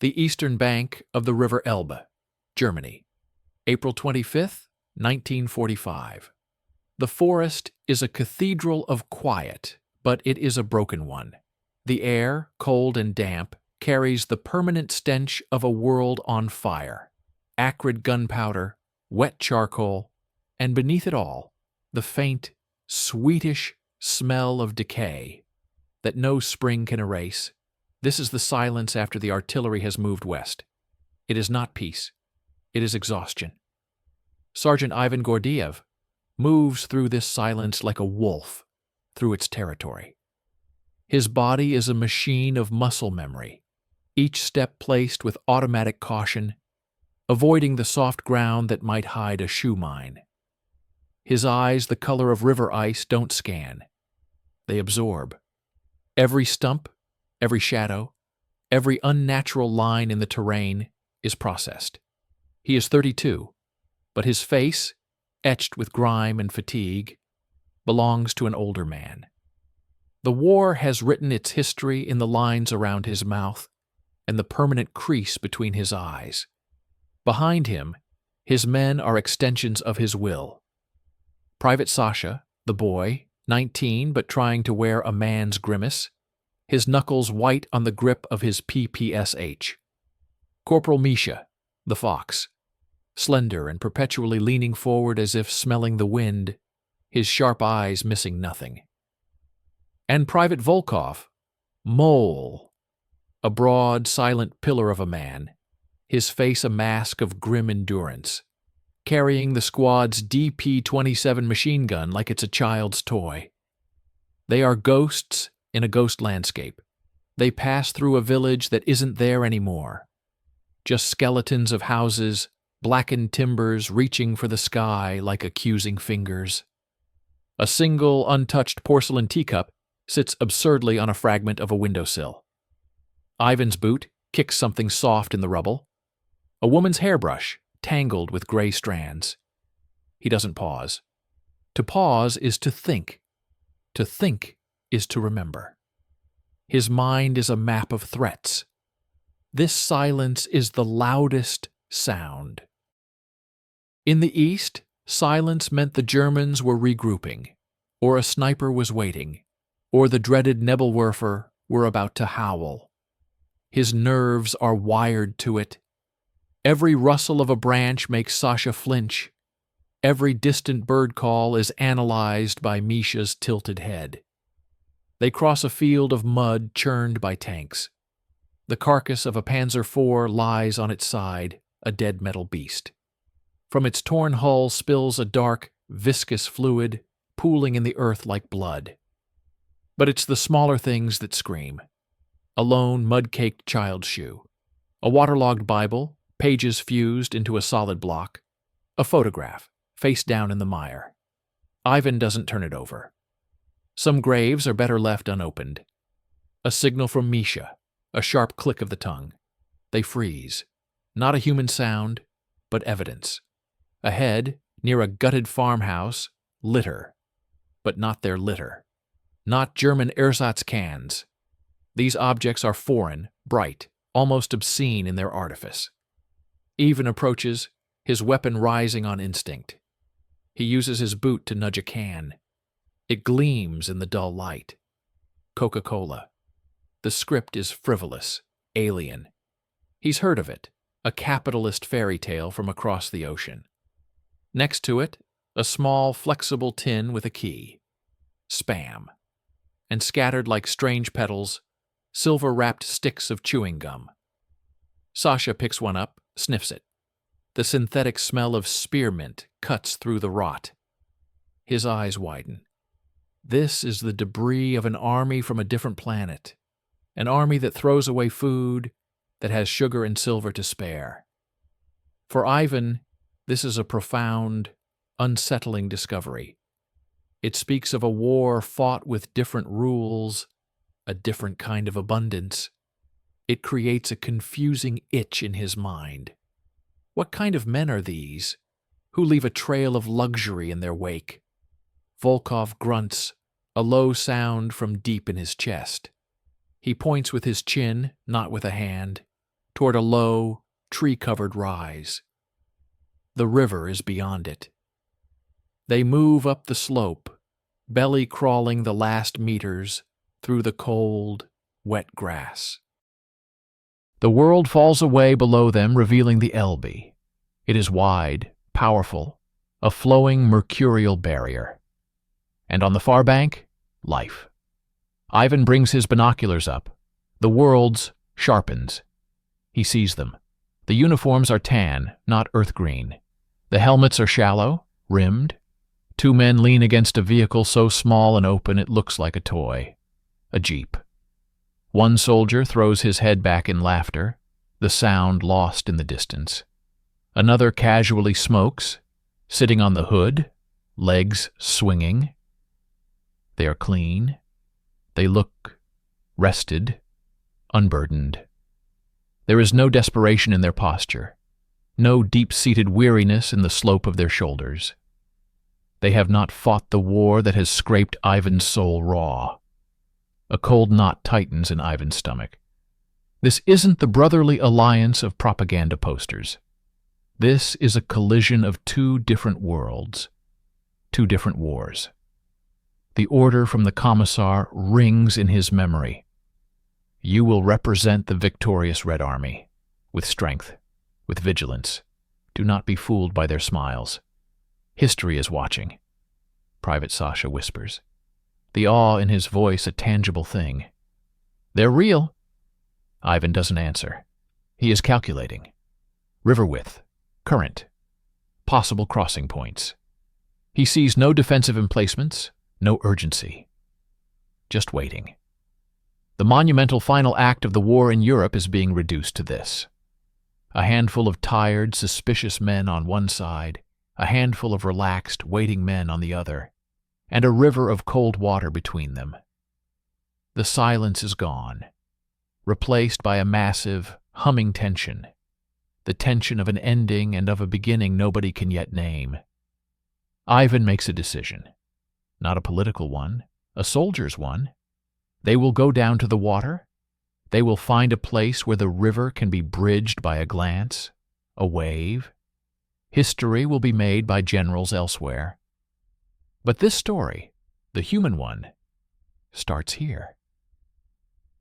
the eastern bank of the river Elbe, Germany, April 25th, 1945. The forest is a cathedral of quiet, but it is a broken one. The air, cold and damp, carries the permanent stench of a world on fire. Acrid gunpowder, wet charcoal, and beneath it all, the faint, sweetish smell of decay that no spring can erase. This is the silence after the artillery has moved west. It is not peace. It is exhaustion. Sergeant Ivan Gordiev moves through this silence like a wolf through its territory. His body is a machine of muscle memory, each step placed with automatic caution, avoiding the soft ground that might hide a shoe mine. His eyes, the color of river ice, don't scan. They absorb. Every stump, every shadow, every unnatural line in the terrain is processed. He is 32, but his face, etched with grime and fatigue, belongs to an older man. The war has written its history in the lines around his mouth and the permanent crease between his eyes. Behind him, his men are extensions of his will. Private Sasha, the boy, 19 but trying to wear a man's grimace, his knuckles white on the grip of his PPSH. Corporal Misha, the fox, slender and perpetually leaning forward as if smelling the wind, his sharp eyes missing nothing. And Private Volkov, Mole, a broad, silent pillar of a man, his face a mask of grim endurance, carrying the squad's DP-27 machine gun like it's a child's toy. They are ghosts in a ghost landscape. They pass through a village that isn't there anymore. Just skeletons of houses, blackened timbers reaching for the sky like accusing fingers. A single, untouched porcelain teacup sits absurdly on a fragment of a windowsill. Ivan's boot kicks something soft in the rubble. A woman's hairbrush, tangled with gray strands. He doesn't pause. To pause is to think. To think is to remember. His mind is a map of threats. This silence is the loudest sound. In the east, silence meant the Germans were regrouping, or a sniper was waiting, or the dreaded Nebelwerfer were about to howl. His nerves are wired to it. Every rustle of a branch makes Sasha flinch. Every distant bird call is analyzed by Misha's tilted head. They cross a field of mud churned by tanks. The carcass of a Panzer IV lies on its side, a dead metal beast. From its torn hull spills a dark, viscous fluid, pooling in the earth like blood. But it's the smaller things that scream. A lone, mud-caked child's shoe. A waterlogged Bible, pages fused into a solid block. A photograph, face down in the mire. Ivan doesn't turn it over. Some graves are better left unopened. A signal from Misha, a sharp click of the tongue. They freeze. Not a human sound, but evidence. Ahead, near a gutted farmhouse, litter. But not their litter. Not German ersatz cans. These objects are foreign, bright, almost obscene in their artifice. Ivan approaches, his weapon rising on instinct. He uses his boot to nudge a can. It gleams in the dull light. Coca-Cola. The script is frivolous, alien. He's heard of it, a capitalist fairy tale from across the ocean. Next to it, a small, flexible tin with a key. Spam. And scattered like strange petals, silver-wrapped sticks of chewing gum. Sasha picks one up, sniffs it. The synthetic smell of spearmint cuts through the rot. His eyes widen. This is the debris of an army from a different planet. An army that throws away food, that has sugar and silver to spare. For Ivan, this is a profound, unsettling discovery. It speaks of a war fought with different rules, a different kind of abundance. It creates a confusing itch in his mind. What kind of men are these, who leave a trail of luxury in their wake? Volkov grunts, a low sound from deep in his chest. He points with his chin, not with a hand. toward a low, tree-covered rise. The river is beyond it. They move up the slope, belly crawling the last meters through the cold, wet grass. The world falls away below them, revealing the Elbe. It is wide, powerful, a flowing mercurial barrier. And on the far bank, life. Ivan brings his binoculars up. The world's sharpens. He sees them. The uniforms are tan, not earth green. The helmets are shallow, rimmed. Two men lean against a vehicle so small and open it looks like a toy. A jeep. One soldier throws his head back in laughter, the sound lost in the distance. Another casually smokes, sitting on the hood, legs swinging. They are clean. They look rested, unburdened. There is no desperation in their posture, no deep-seated weariness in the slope of their shoulders. They have not fought the war that has scraped Ivan's soul raw. A cold knot tightens in Ivan's stomach. This isn't the brotherly alliance of propaganda posters. This is a collision of two different worlds, two different wars. The order from the commissar rings in his memory. You will represent the victorious Red Army, with strength, with vigilance. Do not be fooled by their smiles. History is watching, Private Sasha whispers, the awe in his voice a tangible thing. They're real. Ivan doesn't answer. He is calculating. River width, current, possible crossing points. He sees no defensive emplacements, no urgency. Just waiting. The monumental final act of the war in Europe is being reduced to this. A handful of tired, suspicious men on one side, a handful of relaxed, waiting men on the other, and a river of cold water between them. The silence is gone, replaced by a massive, humming tension, the tension of an ending and of a beginning nobody can yet name. Ivan makes a decision. Not a political one, a soldier's one. They will go down to the water. They will find a place where the river can be bridged by a glance, a wave. History will be made by generals elsewhere. But this story, the human one, starts here.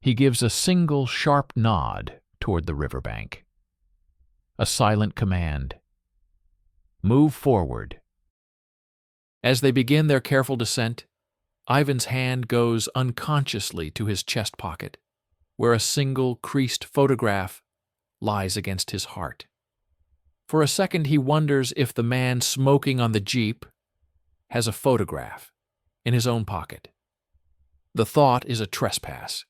He gives a single sharp nod toward the riverbank. A silent command. Move forward. As they begin their careful descent, Ivan's hand goes unconsciously to his chest pocket, where a single creased photograph lies against his heart. For a second he wonders if the man smoking on the jeep has a photograph in his own pocket. The thought is a trespass.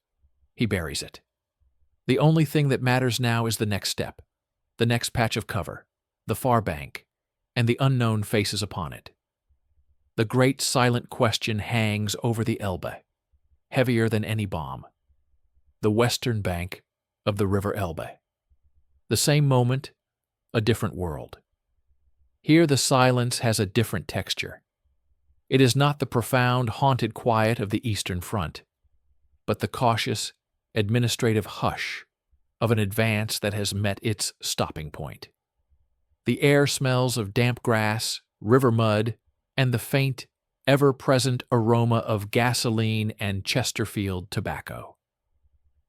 He buries it. The only thing that matters now is the next step, the next patch of cover, the far bank, and the unknown faces upon it. The great silent question hangs over the Elbe, heavier than any bomb. The western bank of the river Elbe. The same moment, a different world. Here the silence has a different texture. It is not the profound, haunted quiet of the Eastern Front, but the cautious, administrative hush of an advance that has met its stopping point. The air smells of damp grass, river mud, and the faint, ever-present aroma of gasoline and Chesterfield tobacco.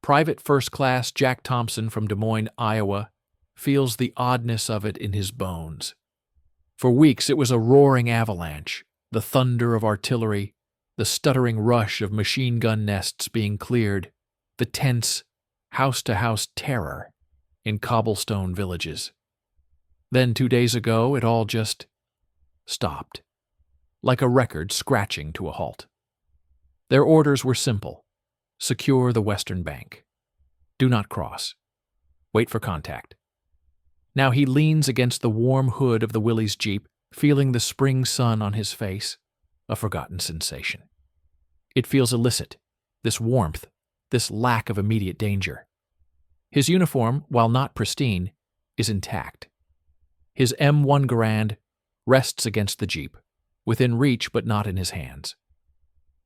Private First Class Jack Thompson from Des Moines, Iowa, feels the oddness of it in his bones. For weeks it was a roaring avalanche, the thunder of artillery, the stuttering rush of machine gun nests being cleared, the tense, house-to-house terror in cobblestone villages. Then 2 days ago it all just stopped, like a record scratching to a halt. Their orders were simple. Secure the western bank. Do not cross. Wait for contact. Now he leans against the warm hood of the Willys Jeep, feeling the spring sun on his face, a forgotten sensation. It feels illicit, this warmth, this lack of immediate danger. His uniform, while not pristine, is intact. His M1 Garand rests against the Jeep, within reach but not in his hands.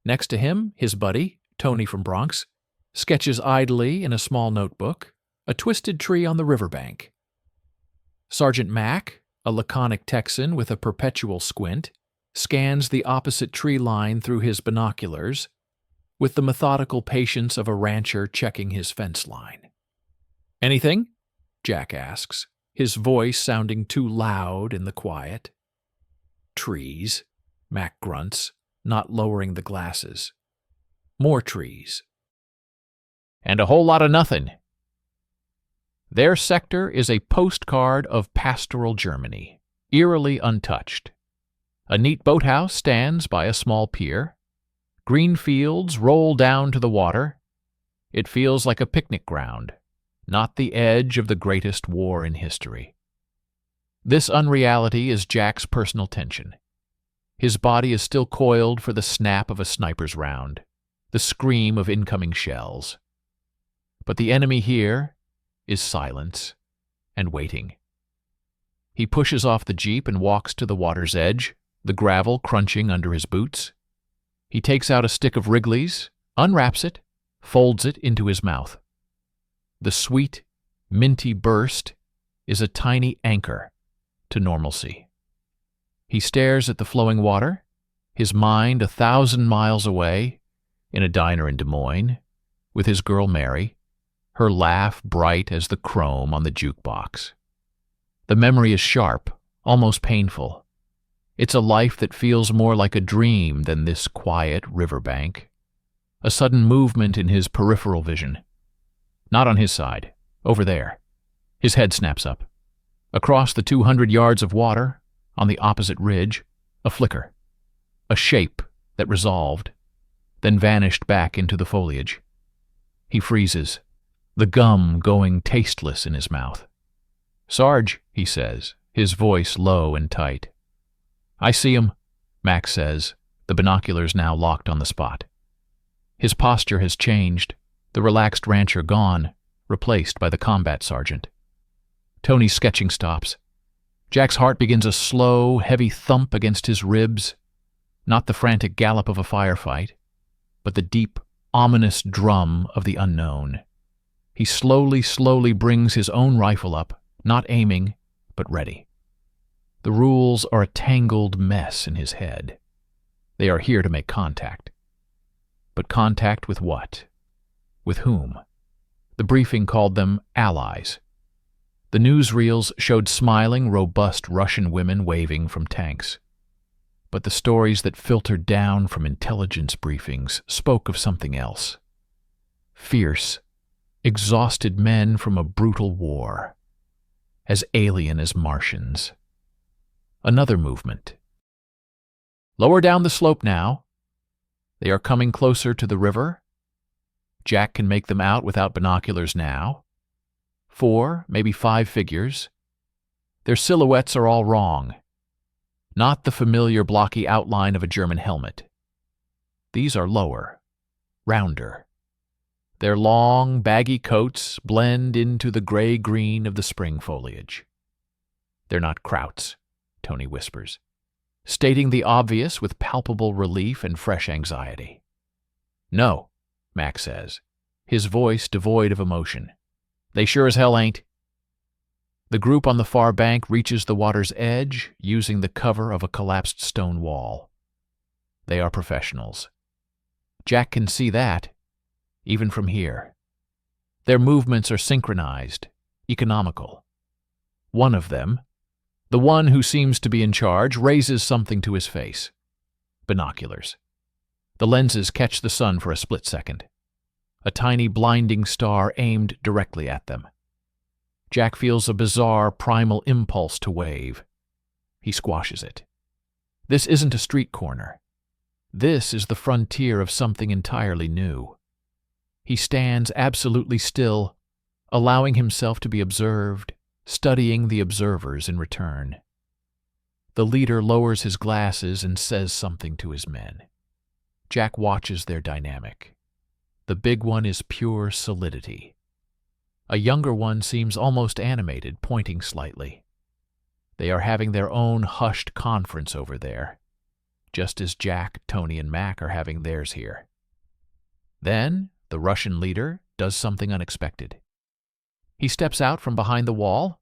Next to him, his buddy, Tony from Bronx, sketches idly in a small notebook, a twisted tree on the riverbank. Sergeant Mack, a laconic Texan with a perpetual squint, scans the opposite tree line through his binoculars with the methodical patience of a rancher checking his fence line. "Anything?" Jack asks, his voice sounding too loud in the quiet. "Trees," Mac grunts, not lowering the glasses. "More trees." "And a whole lot of nothing." Their sector is a postcard of pastoral Germany, eerily untouched. A neat boathouse stands by a small pier. Green fields roll down to the water. It feels like a picnic ground, not the edge of the greatest war in history. This unreality is Jack's personal tension. His body is still coiled for the snap of a sniper's round, the scream of incoming shells. But the enemy here is silence and waiting. He pushes off the jeep and walks to the water's edge, the gravel crunching under his boots. He takes out a stick of Wrigley's, unwraps it, folds it into his mouth. The sweet, minty burst is a tiny anchor to normalcy. He stares at the flowing water, his mind 1,000 miles away, in a diner in Des Moines, with his girl Mary, her laugh bright as the chrome on the jukebox. The memory is sharp, almost painful. It's a life that feels more like a dream than this quiet riverbank. A sudden movement in his peripheral vision. Not on his side, over there. His head snaps up. Across the 200 yards of water, on the opposite ridge, a flicker. A shape that resolved, then vanished back into the foliage. He freezes, the gum going tasteless in his mouth. "Sarge," he says, his voice low and tight. "I see him," Max says, the binoculars now locked on the spot. His posture has changed, the relaxed rancher gone, replaced by the combat sergeant. Tony's sketching stops. Jack's heart begins a slow, heavy thump against his ribs, not the frantic gallop of a firefight, but the deep, ominous drum of the unknown. He slowly brings his own rifle up, not aiming, but ready. The rules are a tangled mess in his head. They are here to make contact. But contact with what? With whom? The briefing called them allies. The newsreels showed smiling, robust Russian women waving from tanks. But the stories that filtered down from intelligence briefings spoke of something else. Fierce, exhausted men from a brutal war, as alien as Martians. Another movement. Lower down the slope now. They are coming closer to the river. Jack can make them out without binoculars now. 4, maybe 5 figures. Their silhouettes are all wrong. Not the familiar blocky outline of a German helmet. These are lower, rounder. Their long, baggy coats blend into the gray-green of the spring foliage. "They're not Krauts," Tony whispers, stating the obvious with palpable relief and fresh anxiety. "No," Max says, his voice devoid of emotion. "They sure as hell ain't." The group on the far bank reaches the water's edge using the cover of a collapsed stone wall. They are professionals. Jack can see that, even from here. Their movements are synchronized, economical. One of them, the one who seems to be in charge, raises something to his face. Binoculars. The lenses catch the sun for a split second. A tiny blinding star aimed directly at them. Jack feels a bizarre primal impulse to wave. He squashes it. This isn't a street corner. This is the frontier of something entirely new. He stands absolutely still, allowing himself to be observed, studying the observers in return. The leader lowers his glasses and says something to his men. Jack watches their dynamic. The big one is pure solidity. A younger one seems almost animated, pointing slightly. They are having their own hushed conference over there, just as Jack, Tony, and Mac are having theirs here. Then, the Russian leader does something unexpected. He steps out from behind the wall.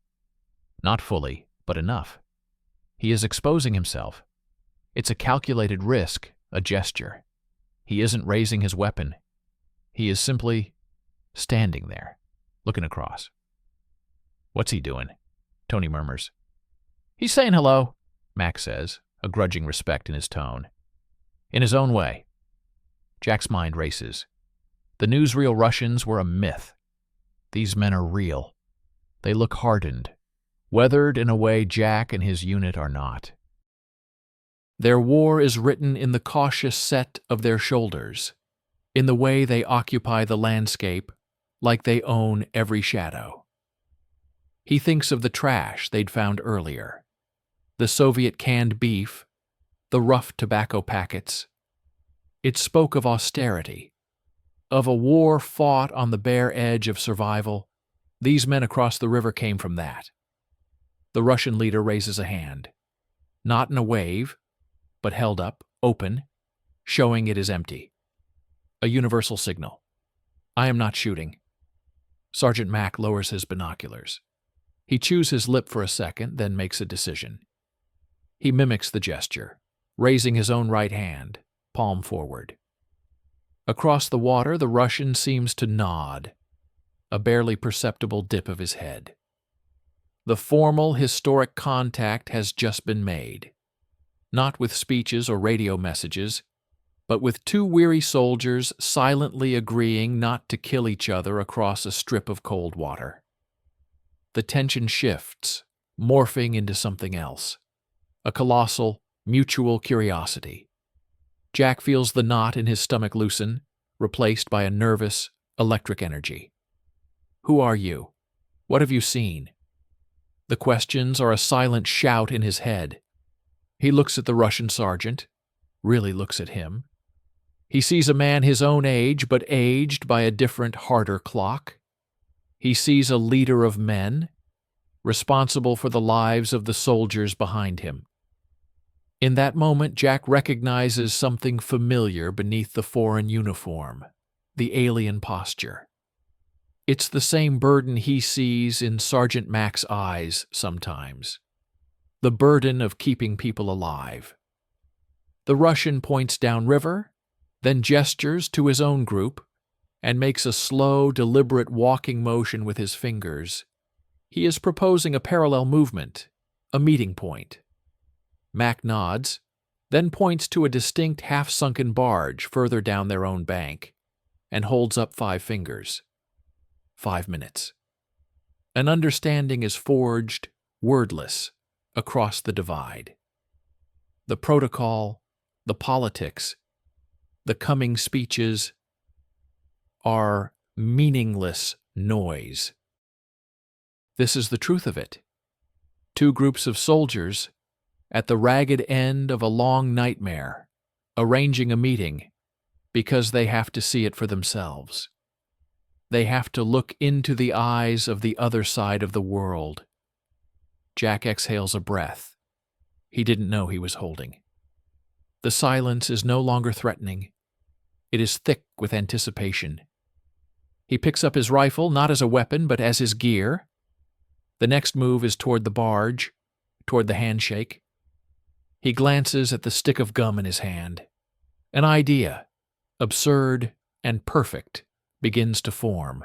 Not fully, but enough. He is exposing himself. It's a calculated risk, a gesture. He isn't raising his weapon. He is simply standing there, looking across. "What's he doing?" Tony murmurs. "He's saying hello," Mac says, a grudging respect in his tone. In his own way. Jack's mind races. The newsreel Russians were a myth. These men are real. They look hardened, weathered in a way Jack and his unit are not. Their war is written in the cautious set of their shoulders, in the way they occupy the landscape, like they own every shadow. He thinks of the trash they'd found earlier, the Soviet canned beef, the rough tobacco packets. It spoke of austerity, of a war fought on the bare edge of survival. These men across the river came from that. The Russian leader raises a hand, not in a wave, but held up, open, showing it is empty. A universal signal. "I am not shooting." Sergeant Mack lowers his binoculars. He chews his lip for a second, then makes a decision. He mimics the gesture, raising his own right hand, palm forward. Across the water, the Russian seems to nod, a barely perceptible dip of his head. The formal, historic contact has just been made, not with speeches or radio messages, but with two weary soldiers silently agreeing not to kill each other across a strip of cold water. The tension shifts, morphing into something else, a colossal, mutual curiosity. Jack feels the knot in his stomach loosen, replaced by a nervous, electric energy. "Who are you? What have you seen?" The questions are a silent shout in his head. He looks at the Russian sergeant, really looks at him. He sees a man his own age, but aged by a different, harder clock. He sees a leader of men, responsible for the lives of the soldiers behind him. In that moment, Jack recognizes something familiar beneath the foreign uniform, the alien posture. It's the same burden he sees in Sergeant Mack's eyes sometimes, the burden of keeping people alive. The Russian points downriver, then gestures to his own group, and makes a slow, deliberate walking motion with his fingers. He is proposing a parallel movement, a meeting point. Mac nods, then points to a distinct half-sunken barge further down their own bank, and holds up 5 fingers. 5 minutes. An understanding is forged, wordless, across the divide. The protocol, the politics, the coming speeches are meaningless noise. This is the truth of it. 2 groups of soldiers at the ragged end of a long nightmare, arranging a meeting because they have to see it for themselves. They have to look into the eyes of the other side of the world. Jack exhales a breath he didn't know he was holding. The silence is no longer threatening. It is thick with anticipation. He picks up his rifle not as a weapon but as his gear. The next move is toward the barge, toward the handshake. He glances at the stick of gum in his hand. An idea, absurd and perfect, begins to form.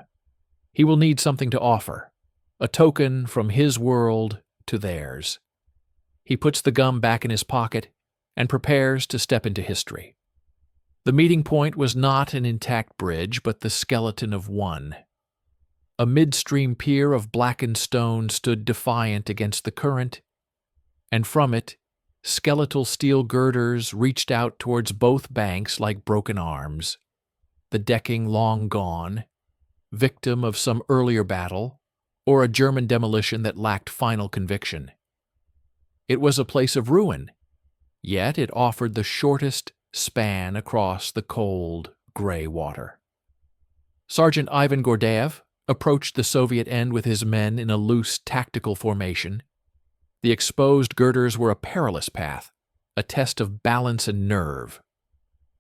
He will need something to offer, a token from his world to theirs. He puts the gum back in his pocket and prepares to step into history. The meeting point was not an intact bridge, but the skeleton of one. A midstream pier of blackened stone stood defiant against the current, and from it, skeletal steel girders reached out towards both banks like broken arms, the decking long gone, victim of some earlier battle, or a German demolition that lacked final conviction. It was a place of ruin, yet it offered the shortest span across the cold, gray water. Sergeant Ivan Gordeev approached the Soviet end with his men in a loose tactical formation. The exposed girders were a perilous path, a test of balance and nerve.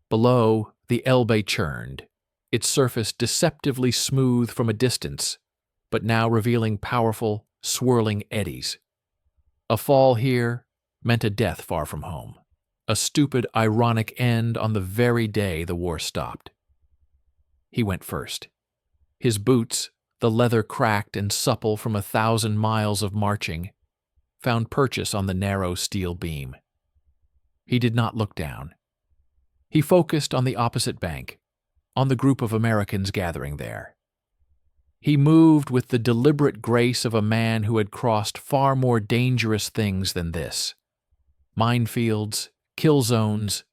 Below, the Elbe churned, its surface deceptively smooth from a distance, but now revealing powerful, swirling eddies. A fall here meant a death far from home, a stupid, ironic end on the very day the war stopped. He went first. His boots, the leather cracked and supple from 1,000 miles of marching, found purchase on the narrow steel beam. He did not look down. He focused on the opposite bank, on the group of Americans gathering there. He moved with the deliberate grace of a man who had crossed far more dangerous things than this: minefields, kill zones,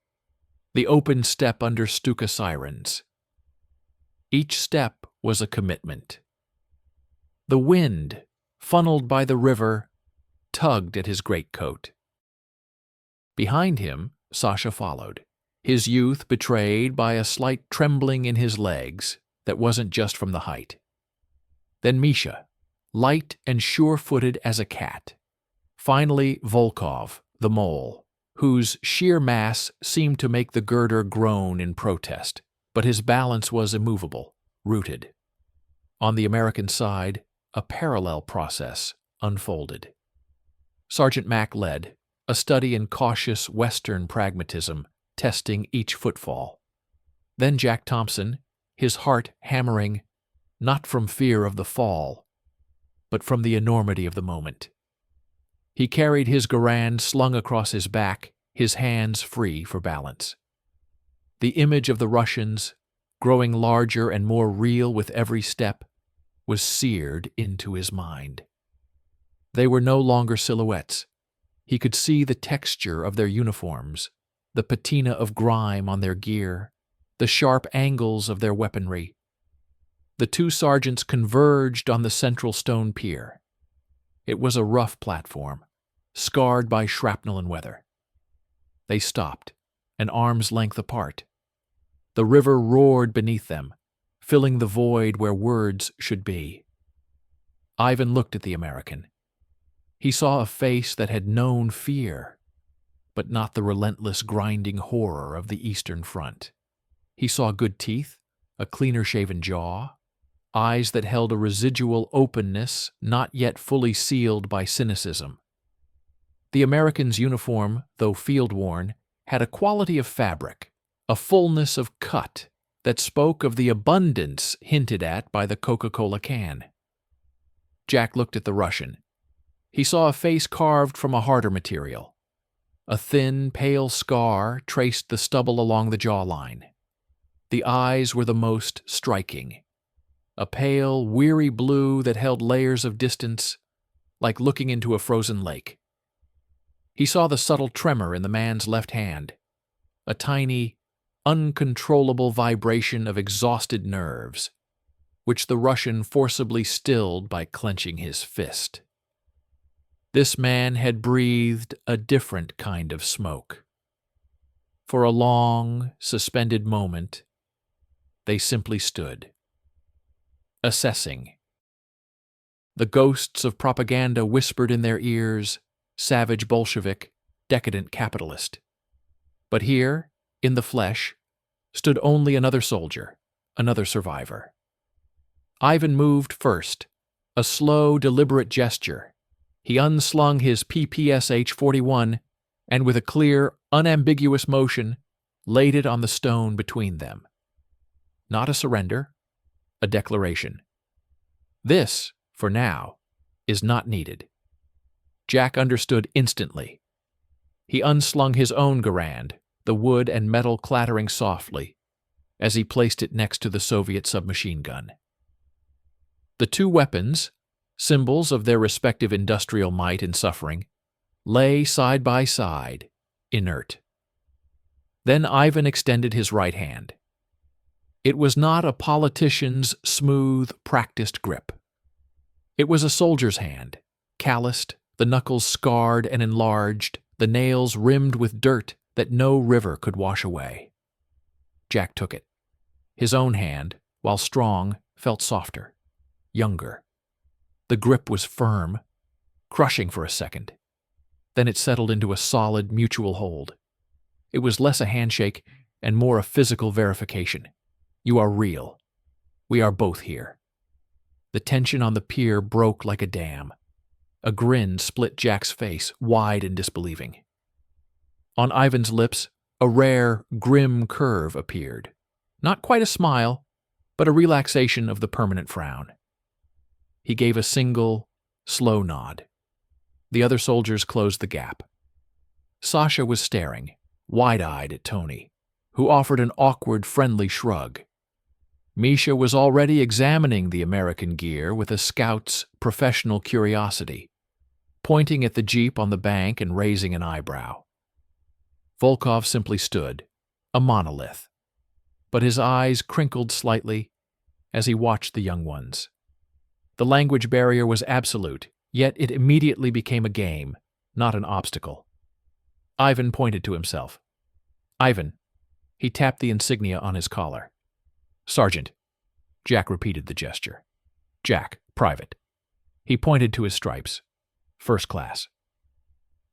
the open steppe under Stuka sirens. Each step was a commitment. The wind, funneled by the river, tugged at his greatcoat. Behind him, Sasha followed, his youth betrayed by a slight trembling in his legs that wasn't just from the height. Then Misha, light and sure-footed as a cat. Finally, Volkov, the mole, whose sheer mass seemed to make the girder groan in protest, but his balance was immovable, rooted. On the American side, a parallel process unfolded. Sergeant Mack led, a study in cautious Western pragmatism, testing each footfall. Then Jack Thompson, his heart hammering, not from fear of the fall, but from the enormity of the moment. He carried his Garand slung across his back, his hands free for balance. The image of the Russians, growing larger and more real with every step, was seared into his mind. They were no longer silhouettes. He could see the texture of their uniforms, the patina of grime on their gear, the sharp angles of their weaponry. The two sergeants converged on the central stone pier. It was a rough platform, scarred by shrapnel and weather. They stopped, an arm's length apart. The river roared beneath them, filling the void where words should be. Ivan looked at the American. He saw a face that had known fear, but not the relentless grinding horror of the Eastern Front. He saw good teeth, a cleaner-shaven jaw, eyes that held a residual openness not yet fully sealed by cynicism. The American's uniform, though field-worn, had a quality of fabric, a fullness of cut that spoke of the abundance hinted at by the Coca-Cola can. Jack looked at the Russian. He saw a face carved from a harder material. A thin, pale scar traced the stubble along the jawline. The eyes were the most striking. A pale, weary blue that held layers of distance, like looking into a frozen lake. He saw the subtle tremor in the man's left hand, a tiny, uncontrollable vibration of exhausted nerves, which the Russian forcibly stilled by clenching his fist. This man had breathed a different kind of smoke. For a long, suspended moment, they simply stood, assessing. The ghosts of propaganda whispered in their ears, savage Bolshevik, decadent capitalist. But here, in the flesh, stood only another soldier, another survivor. Ivan moved first, a slow, deliberate gesture. He unslung his PPSH-41 and with a clear, unambiguous motion, laid it on the stone between them. Not a surrender, a declaration. This, for now, is not needed. Jack understood instantly. He unslung his own Garand, the wood and metal clattering softly, as he placed it next to the Soviet submachine gun. The two weapons, symbols of their respective industrial might and suffering, lay side by side, inert. Then Ivan extended his right hand. It was not a politician's smooth, practiced grip. It was a soldier's hand, calloused, the knuckles scarred and enlarged, the nails rimmed with dirt that no river could wash away. Jack took it. His own hand, while strong, felt softer, younger. The grip was firm, crushing for a second. Then it settled into a solid, mutual hold. It was less a handshake and more a physical verification. You are real. We are both here. The tension on the pier broke like a dam. A grin split Jack's face, wide and disbelieving. On Ivan's lips, a rare, grim curve appeared. Not quite a smile, but a relaxation of the permanent frown. He gave a single, slow nod. The other soldiers closed the gap. Sasha was staring, wide-eyed at Tony, who offered an awkward, friendly shrug. Misha was already examining the American gear with a scout's professional curiosity, pointing at the jeep on the bank and raising an eyebrow. Volkov simply stood, a monolith, but his eyes crinkled slightly as he watched the young ones. The language barrier was absolute, yet it immediately became a game, not an obstacle. Ivan pointed to himself. Ivan. He tapped the insignia on his collar. Sergeant. Jack repeated the gesture. Jack, private. He pointed to his stripes. First class.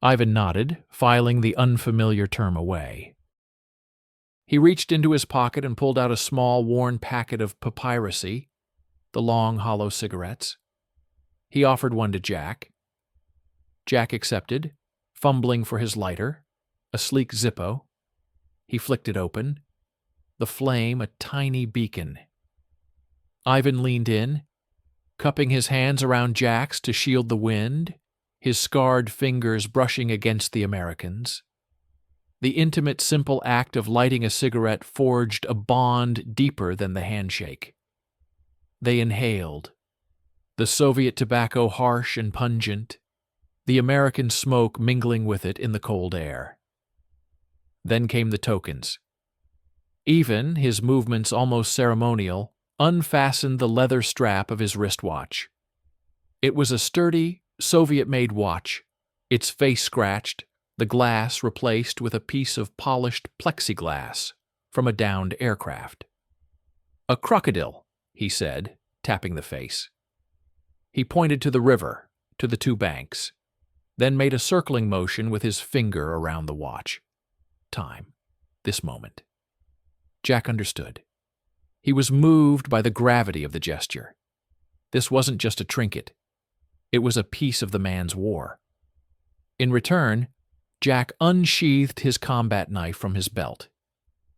Ivan nodded, filing the unfamiliar term away. He reached into his pocket and pulled out a small, worn packet of papyracy, the long, hollow cigarettes. He offered one to Jack. Jack accepted, fumbling for his lighter, a sleek Zippo. He flicked it open, the flame a tiny beacon. Ivan leaned in, cupping his hands around Jack's to shield the wind, his scarred fingers brushing against the American's. The intimate, simple act of lighting a cigarette forged a bond deeper than the handshake. They inhaled, the Soviet tobacco harsh and pungent, the American smoke mingling with it in the cold air. Then came the tokens. Ivan, his movements almost ceremonial, unfastened the leather strap of his wristwatch. It was a sturdy, Soviet-made watch, its face scratched, the glass replaced with a piece of polished plexiglass from a downed aircraft. A crocodile, he said, tapping the face. He pointed to the river, to the two banks, then made a circling motion with his finger around the watch. Time. This moment. Jack understood. He was moved by the gravity of the gesture. This wasn't just a trinket. It was a piece of the man's war. In return, Jack unsheathed his combat knife from his belt.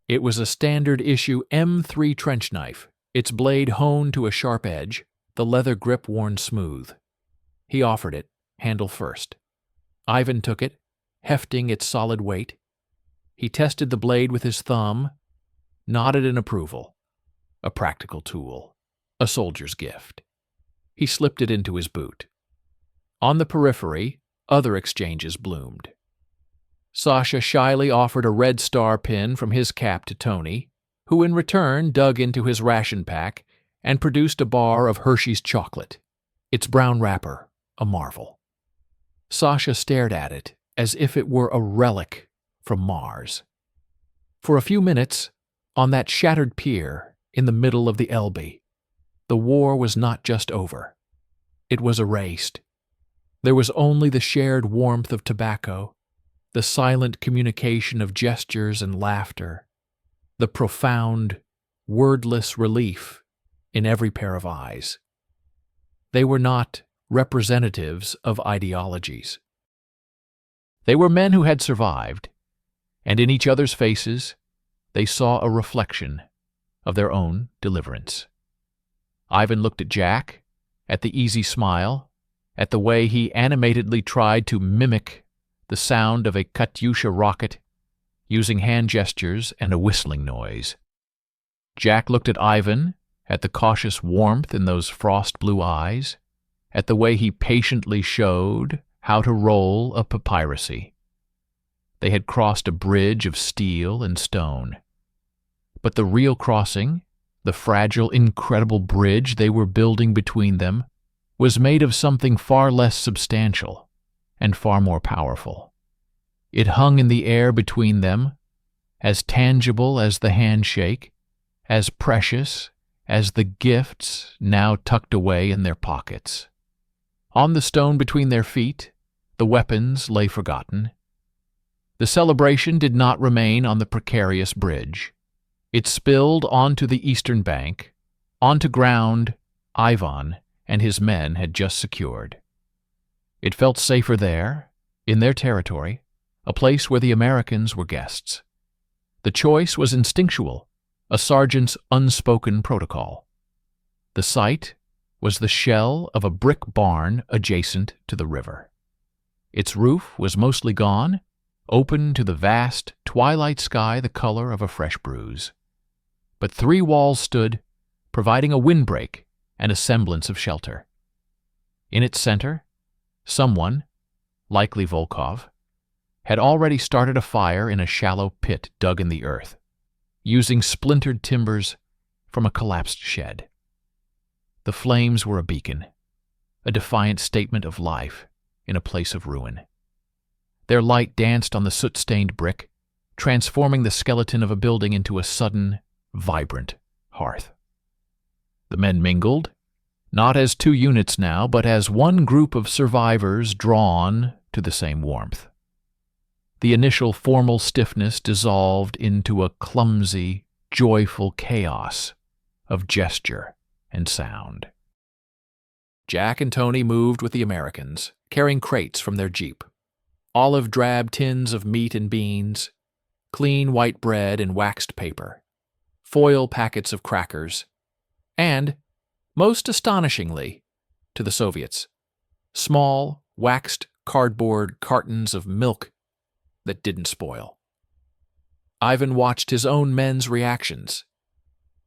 It was a standard-issue M3 trench knife, its blade honed to a sharp edge, the leather grip worn smooth. He offered it, handle first. Ivan took it, hefting its solid weight. He tested the blade with his thumb, nodded in approval. A practical tool, a soldier's gift. He slipped it into his boot. On the periphery, other exchanges bloomed. Sasha shyly offered a red star pin from his cap to Tony, who in return dug into his ration pack and produced a bar of Hershey's chocolate, its brown wrapper a marvel. Sasha stared at it as if it were a relic from Mars. For a few minutes, on that shattered pier in the middle of the Elbe, the war was not just over. It was erased. There was only the shared warmth of tobacco, the silent communication of gestures and laughter, the profound, wordless relief in every pair of eyes. They were not representatives of ideologies. They were men who had survived, and in each other's faces they saw a reflection of their own deliverance. Ivan looked at Jack, at the easy smile, at the way he animatedly tried to mimic the sound of a Katyusha rocket, using hand gestures and a whistling noise. Jack looked at Ivan, at the cautious warmth in those frost-blue eyes, at the way he patiently showed how to roll a papyracy. They had crossed a bridge of steel and stone. But the real crossing, the fragile, incredible bridge they were building between them, was made of something far less substantial and far more powerful. It hung in the air between them, as tangible as the handshake, as precious as the gifts now tucked away in their pockets. On the stone between their feet, the weapons lay forgotten. The celebration did not remain on the precarious bridge. It spilled onto the eastern bank, onto ground Ivan and his men had just secured. It felt safer there, in their territory, a place where the Americans were guests. The choice was instinctual, a sergeant's unspoken protocol. The site was the shell of a brick barn adjacent to the river. Its roof was mostly gone, open to the vast twilight sky the color of a fresh bruise. But 3 walls stood, providing a windbreak and a semblance of shelter. In its center, someone, likely Volkov, had already started a fire in a shallow pit dug in the earth, using splintered timbers from a collapsed shed. The flames were a beacon, a defiant statement of life in a place of ruin. Their light danced on the soot-stained brick, transforming the skeleton of a building into a sudden, vibrant hearth. The men mingled, not as 2 units now, but as one group of survivors drawn to the same warmth. The initial formal stiffness dissolved into a clumsy, joyful chaos of gesture and sound. Jack and Tony moved with the Americans, carrying crates from their jeep. Olive-drab tins of meat and beans, clean white bread and waxed paper, foil packets of crackers, and, most astonishingly, to the Soviets, small, waxed cardboard cartons of milk that didn't spoil. Ivan watched his own men's reactions.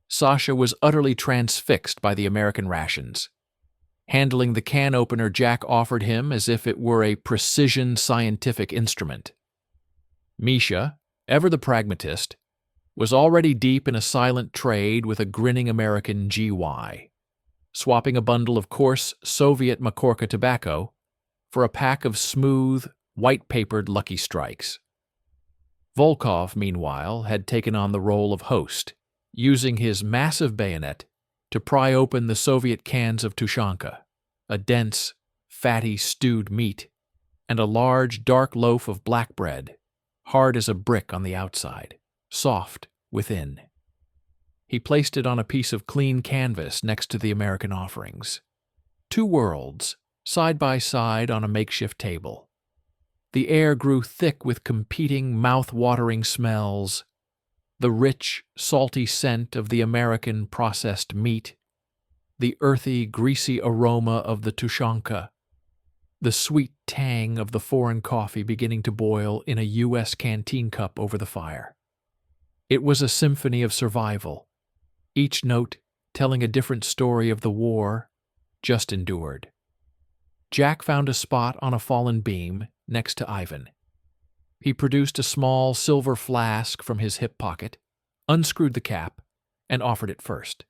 Sasha was utterly transfixed by the American rations, handling the can opener Jack offered him as if it were a precision scientific instrument. Misha, ever the pragmatist, was already deep in a silent trade with a grinning American GY, swapping a bundle of coarse Soviet Makorka tobacco for a pack of smooth, white-papered Lucky Strikes. Volkov, meanwhile, had taken on the role of host, using his massive bayonet to pry open the Soviet cans of Tushanka, a dense, fatty stewed meat, and a large, dark loaf of black bread, hard as a brick on the outside, soft within. He placed it on a piece of clean canvas next to the American offerings. 2 worlds, side by side on a makeshift table. The air grew thick with competing, mouth-watering smells, the rich, salty scent of the American processed meat, the earthy, greasy aroma of the Tushanka, the sweet tang of the foreign coffee beginning to boil in a U.S. canteen cup over the fire. It was a symphony of survival, each note telling a different story of the war just endured. Jack found a spot on a fallen beam next to Ivan. He produced a small silver flask from his hip pocket, unscrewed the cap, and offered it first.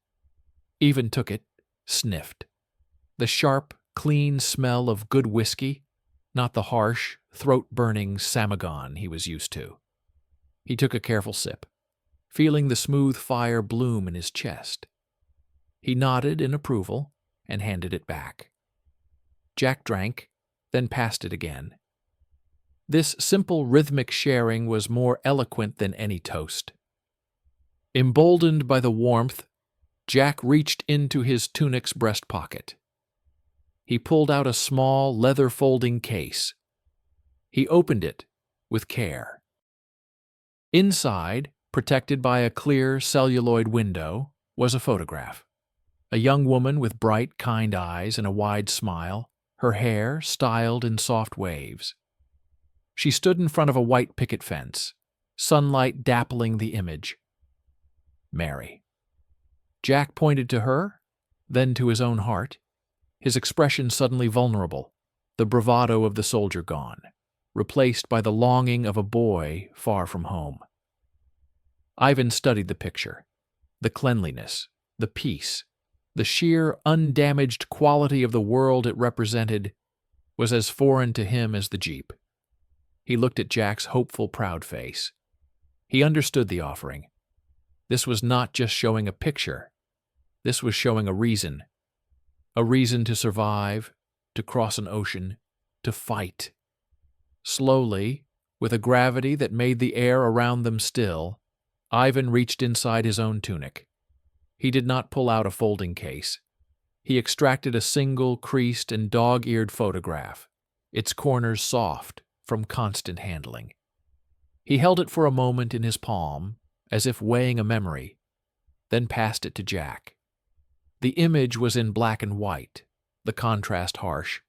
Ivan took it, sniffed. The sharp, clean smell of good whiskey, not the harsh, throat-burning samagon he was used to. He took a careful sip, feeling the smooth fire bloom in his chest. He nodded in approval and handed it back. Jack drank, then passed it again. This simple rhythmic sharing was more eloquent than any toast. Emboldened by the warmth, Jack reached into his tunic's breast pocket. He pulled out a small leather folding case. He opened it with care. Inside, protected by a clear celluloid window, was a photograph. A young woman with bright, kind eyes and a wide smile, her hair styled in soft waves. She stood in front of a white picket fence, sunlight dappling the image. Mary. Jack pointed to her, then to his own heart, his expression suddenly vulnerable, the bravado of the soldier gone, replaced by the longing of a boy far from home. Ivan studied the picture, the cleanliness, the peace, the sheer undamaged quality of the world it represented was as foreign to him as the Jeep. He looked at Jack's hopeful, proud face. He understood the offering. This was not just showing a picture. This was showing a reason to survive, to cross an ocean, to fight. Slowly, with a gravity that made the air around them still, Ivan reached inside his own tunic. He did not pull out a folding case. He extracted a single, creased and dog-eared photograph, its corners soft from constant handling. He held it for a moment in his palm, as if weighing a memory, then passed it to Jack. The image was in black and white, the contrast harsh.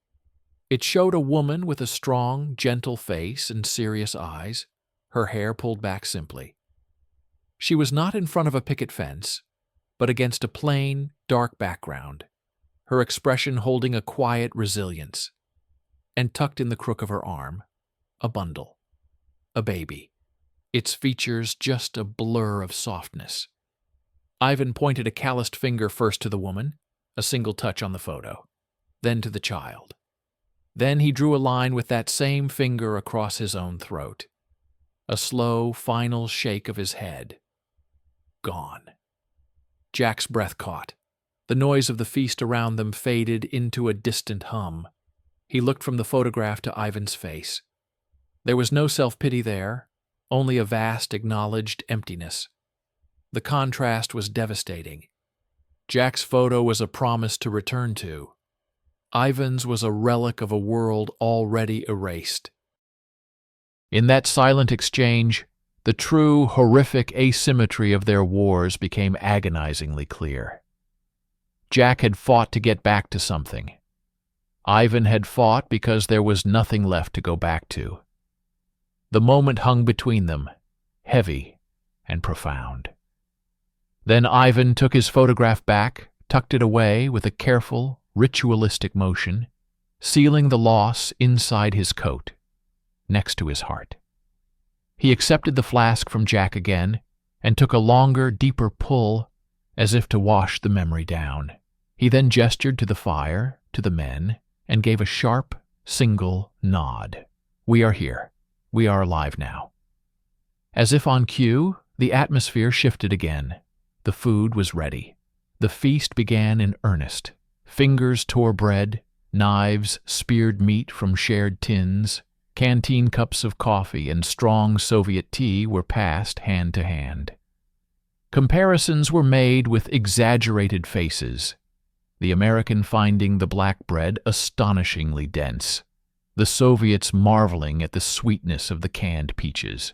It showed a woman with a strong, gentle face and serious eyes, her hair pulled back simply. She was not in front of a picket fence, but against a plain, dark background, her expression holding a quiet resilience. And tucked in the crook of her arm, a bundle, a baby, its features just a blur of softness. Ivan pointed a calloused finger first to the woman, a single touch on the photo, then to the child. Then he drew a line with that same finger across his own throat. A slow, final shake of his head. Gone. Jack's breath caught. The noise of the feast around them faded into a distant hum. He looked from the photograph to Ivan's face. There was no self-pity there, only a vast acknowledged emptiness. The contrast was devastating. Jack's photo was a promise to return to. Ivan's was a relic of a world already erased. In that silent exchange, the true, horrific asymmetry of their wars became agonizingly clear. Jack had fought to get back to something. Ivan had fought because there was nothing left to go back to. The moment hung between them, heavy and profound. Then Ivan took his photograph back, tucked it away with a careful, ritualistic motion, sealing the loss inside his coat, next to his heart. He accepted the flask from Jack again and took a longer, deeper pull, as if to wash the memory down. He then gestured to the fire, to the men, and gave a sharp, single nod. We are here. We are alive now. As if on cue, the atmosphere shifted again. The food was ready. The feast began in earnest. Fingers tore bread, knives speared meat from shared tins, canteen cups of coffee and strong Soviet tea were passed hand to hand. Comparisons were made with exaggerated faces, the American finding the black bread astonishingly dense, the Soviets marveling at the sweetness of the canned peaches.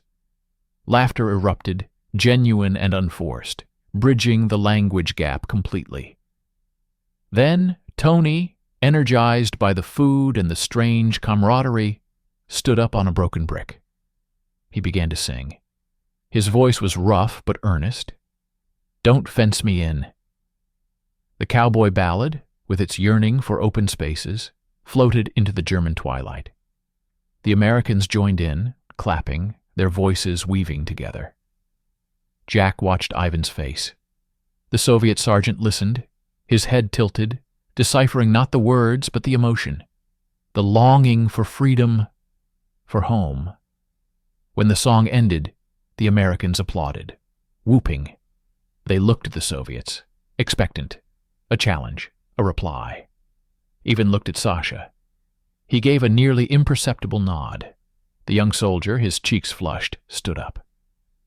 Laughter erupted, genuine and unforced, bridging the language gap completely. Then Tony, energized by the food and the strange camaraderie, stood up on a broken brick. He began to sing. His voice was rough but earnest. Don't fence me in. The cowboy ballad, with its yearning for open spaces, floated into the German twilight. The Americans joined in, clapping, their voices weaving together. Jack watched Ivan's face. The Soviet sergeant listened, his head tilted, deciphering not the words but the emotion, the longing for freedom, for home. When the song ended, the Americans applauded, whooping. They looked at the Soviets, expectant, a challenge, a reply. Even looked at Sasha. He gave a nearly imperceptible nod. The young soldier, his cheeks flushed, stood up.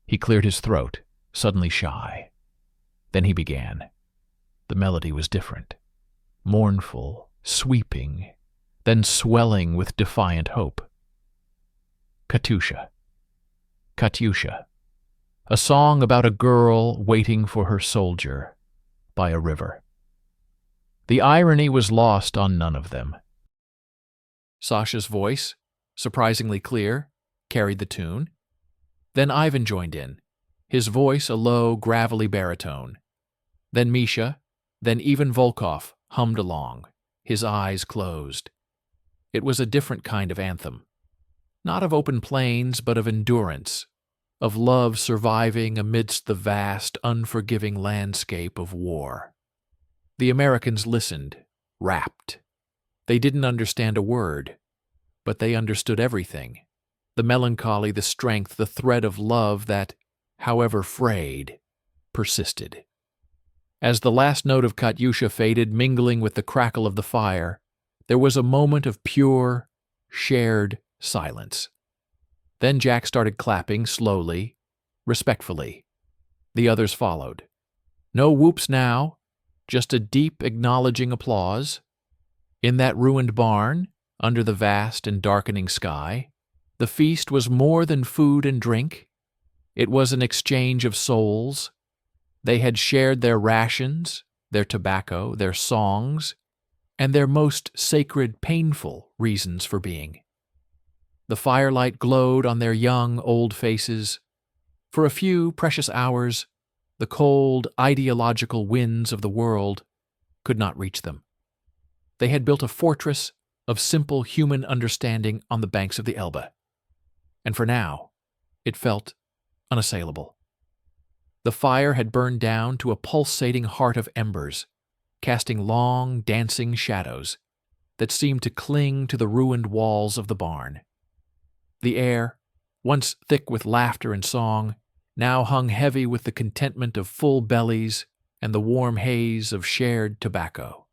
He cleared his throat, suddenly shy. Then he began. The melody was different, mournful, sweeping, then swelling with defiant hope. Katyusha. Katyusha. A song about a girl waiting for her soldier by a river. The irony was lost on none of them. Sasha's voice, surprisingly clear, carried the tune. Then Ivan joined in, his voice a low, gravelly baritone. Then Misha, then even Volkov hummed along, his eyes closed. It was a different kind of anthem. Not of open plains, but of endurance, of love surviving amidst the vast, unforgiving landscape of war. The Americans listened, rapt. They didn't understand a word, but they understood everything. The melancholy, the strength, the thread of love that, however frayed, persisted. As the last note of Katyusha faded, mingling with the crackle of the fire, there was a moment of pure, shared silence. Then Jack started clapping slowly, respectfully. The others followed. No whoops now, just a deep acknowledging applause. In that ruined barn, under the vast and darkening sky, the feast was more than food and drink. It was an exchange of souls. They had shared their rations, their tobacco, their songs, and their most sacred, painful reasons for being. The firelight glowed on their young, old faces. For a few precious hours, the cold, ideological winds of the world could not reach them. They had built a fortress of simple human understanding on the banks of the Elbe, and for now, it felt unassailable. The fire had burned down to a pulsating heart of embers, casting long, dancing shadows that seemed to cling to the ruined walls of the barn. The air, once thick with laughter and song, now hung heavy with the contentment of full bellies and the warm haze of shared tobacco.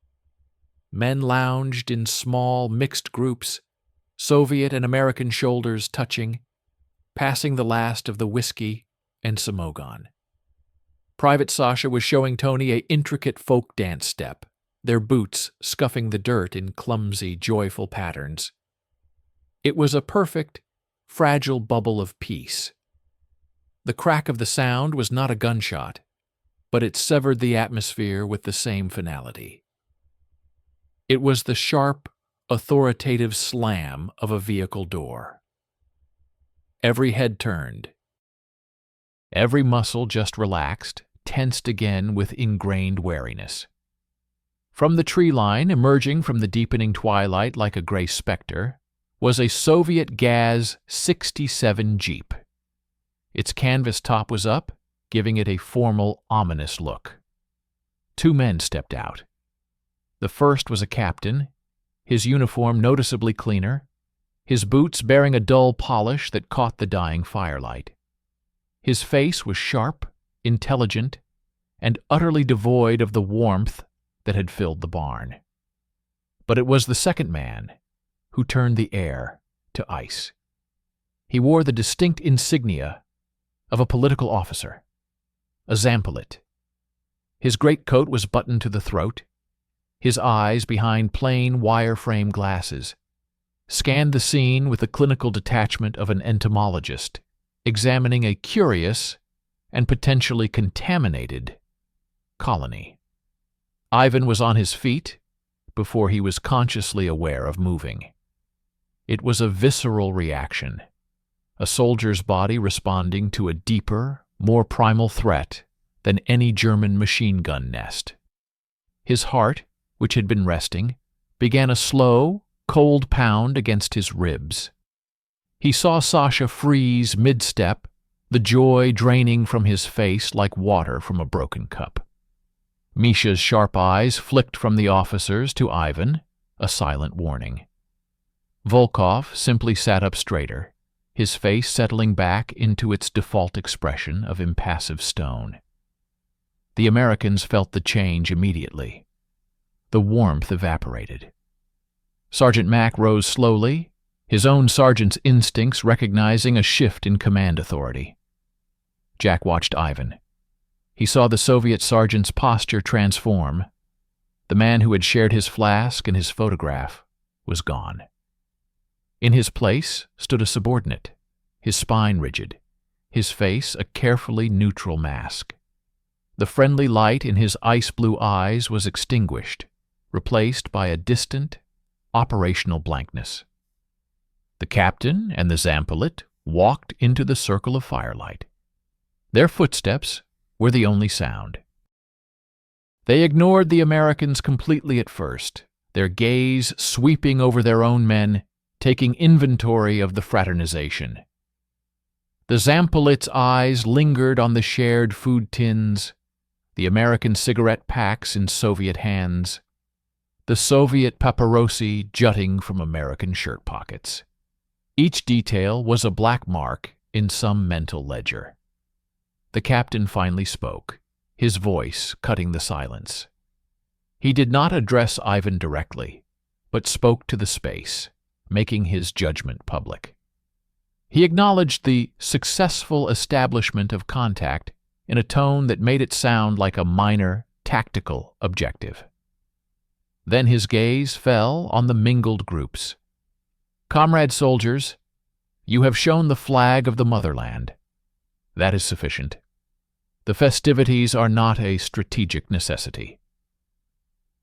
Men lounged in small, mixed groups, Soviet and American shoulders touching, passing the last of the whiskey and samogon. Private Sasha was showing Tony an intricate folk dance step, their boots scuffing the dirt in clumsy, joyful patterns. It was a perfect, fragile bubble of peace. The crack of the sound was not a gunshot, but it severed the atmosphere with the same finality. It was the sharp, authoritative slam of a vehicle door. Every head turned. Every muscle just relaxed, tensed again with ingrained wariness. From the tree line, emerging from the deepening twilight like a gray specter, was a Soviet Gaz 67 Jeep. Its canvas top was up, giving it a formal, ominous look. Two men stepped out. The first was a captain, his uniform noticeably cleaner, his boots bearing a dull polish that caught the dying firelight. His face was sharp, intelligent, and utterly devoid of the warmth that had filled the barn. But it was the second man who turned the air to ice. He wore the distinct insignia of a political officer, a Zampolit. His greatcoat was buttoned to the throat. His eyes, behind plain wire-frame glasses, scanned the scene with the clinical detachment of an entomologist, examining a curious and potentially contaminated colony. Ivan was on his feet before he was consciously aware of moving. It was a visceral reaction, a soldier's body responding to a deeper, more primal threat than any German machine gun nest. His heart, which had been resting, began a slow, cold pound against his ribs. He saw Sasha freeze mid-step, the joy draining from his face like water from a broken cup. Misha's sharp eyes flicked from the officers to Ivan, a silent warning. Volkov simply sat up straighter, his face settling back into its default expression of impassive stone. The Americans felt the change immediately. The warmth evaporated. Sergeant Mack rose slowly, his own sergeant's instincts recognizing a shift in command authority. Jack watched Ivan. He saw the Soviet sergeant's posture transform. The man who had shared his flask and his photograph was gone. In his place stood a subordinate, his spine rigid, his face a carefully neutral mask. The friendly light in his ice-blue eyes was extinguished, replaced by a distant, operational blankness. The captain and the Zampolit walked into the circle of firelight. Their footsteps were the only sound. They ignored the Americans completely at first, their gaze sweeping over their own men, taking inventory of the fraternization. The Zampolit's eyes lingered on the shared food tins, the American cigarette packs in Soviet hands, the Soviet paparosi jutting from American shirt pockets. Each detail was a black mark in some mental ledger. The captain finally spoke, his voice cutting the silence. He did not address Ivan directly, but spoke to the space, making his judgment public. He acknowledged the successful establishment of contact in a tone that made it sound like a minor, tactical objective. Then his gaze fell on the mingled groups. "Comrade soldiers, you have shown the flag of the motherland. That is sufficient. The festivities are not a strategic necessity."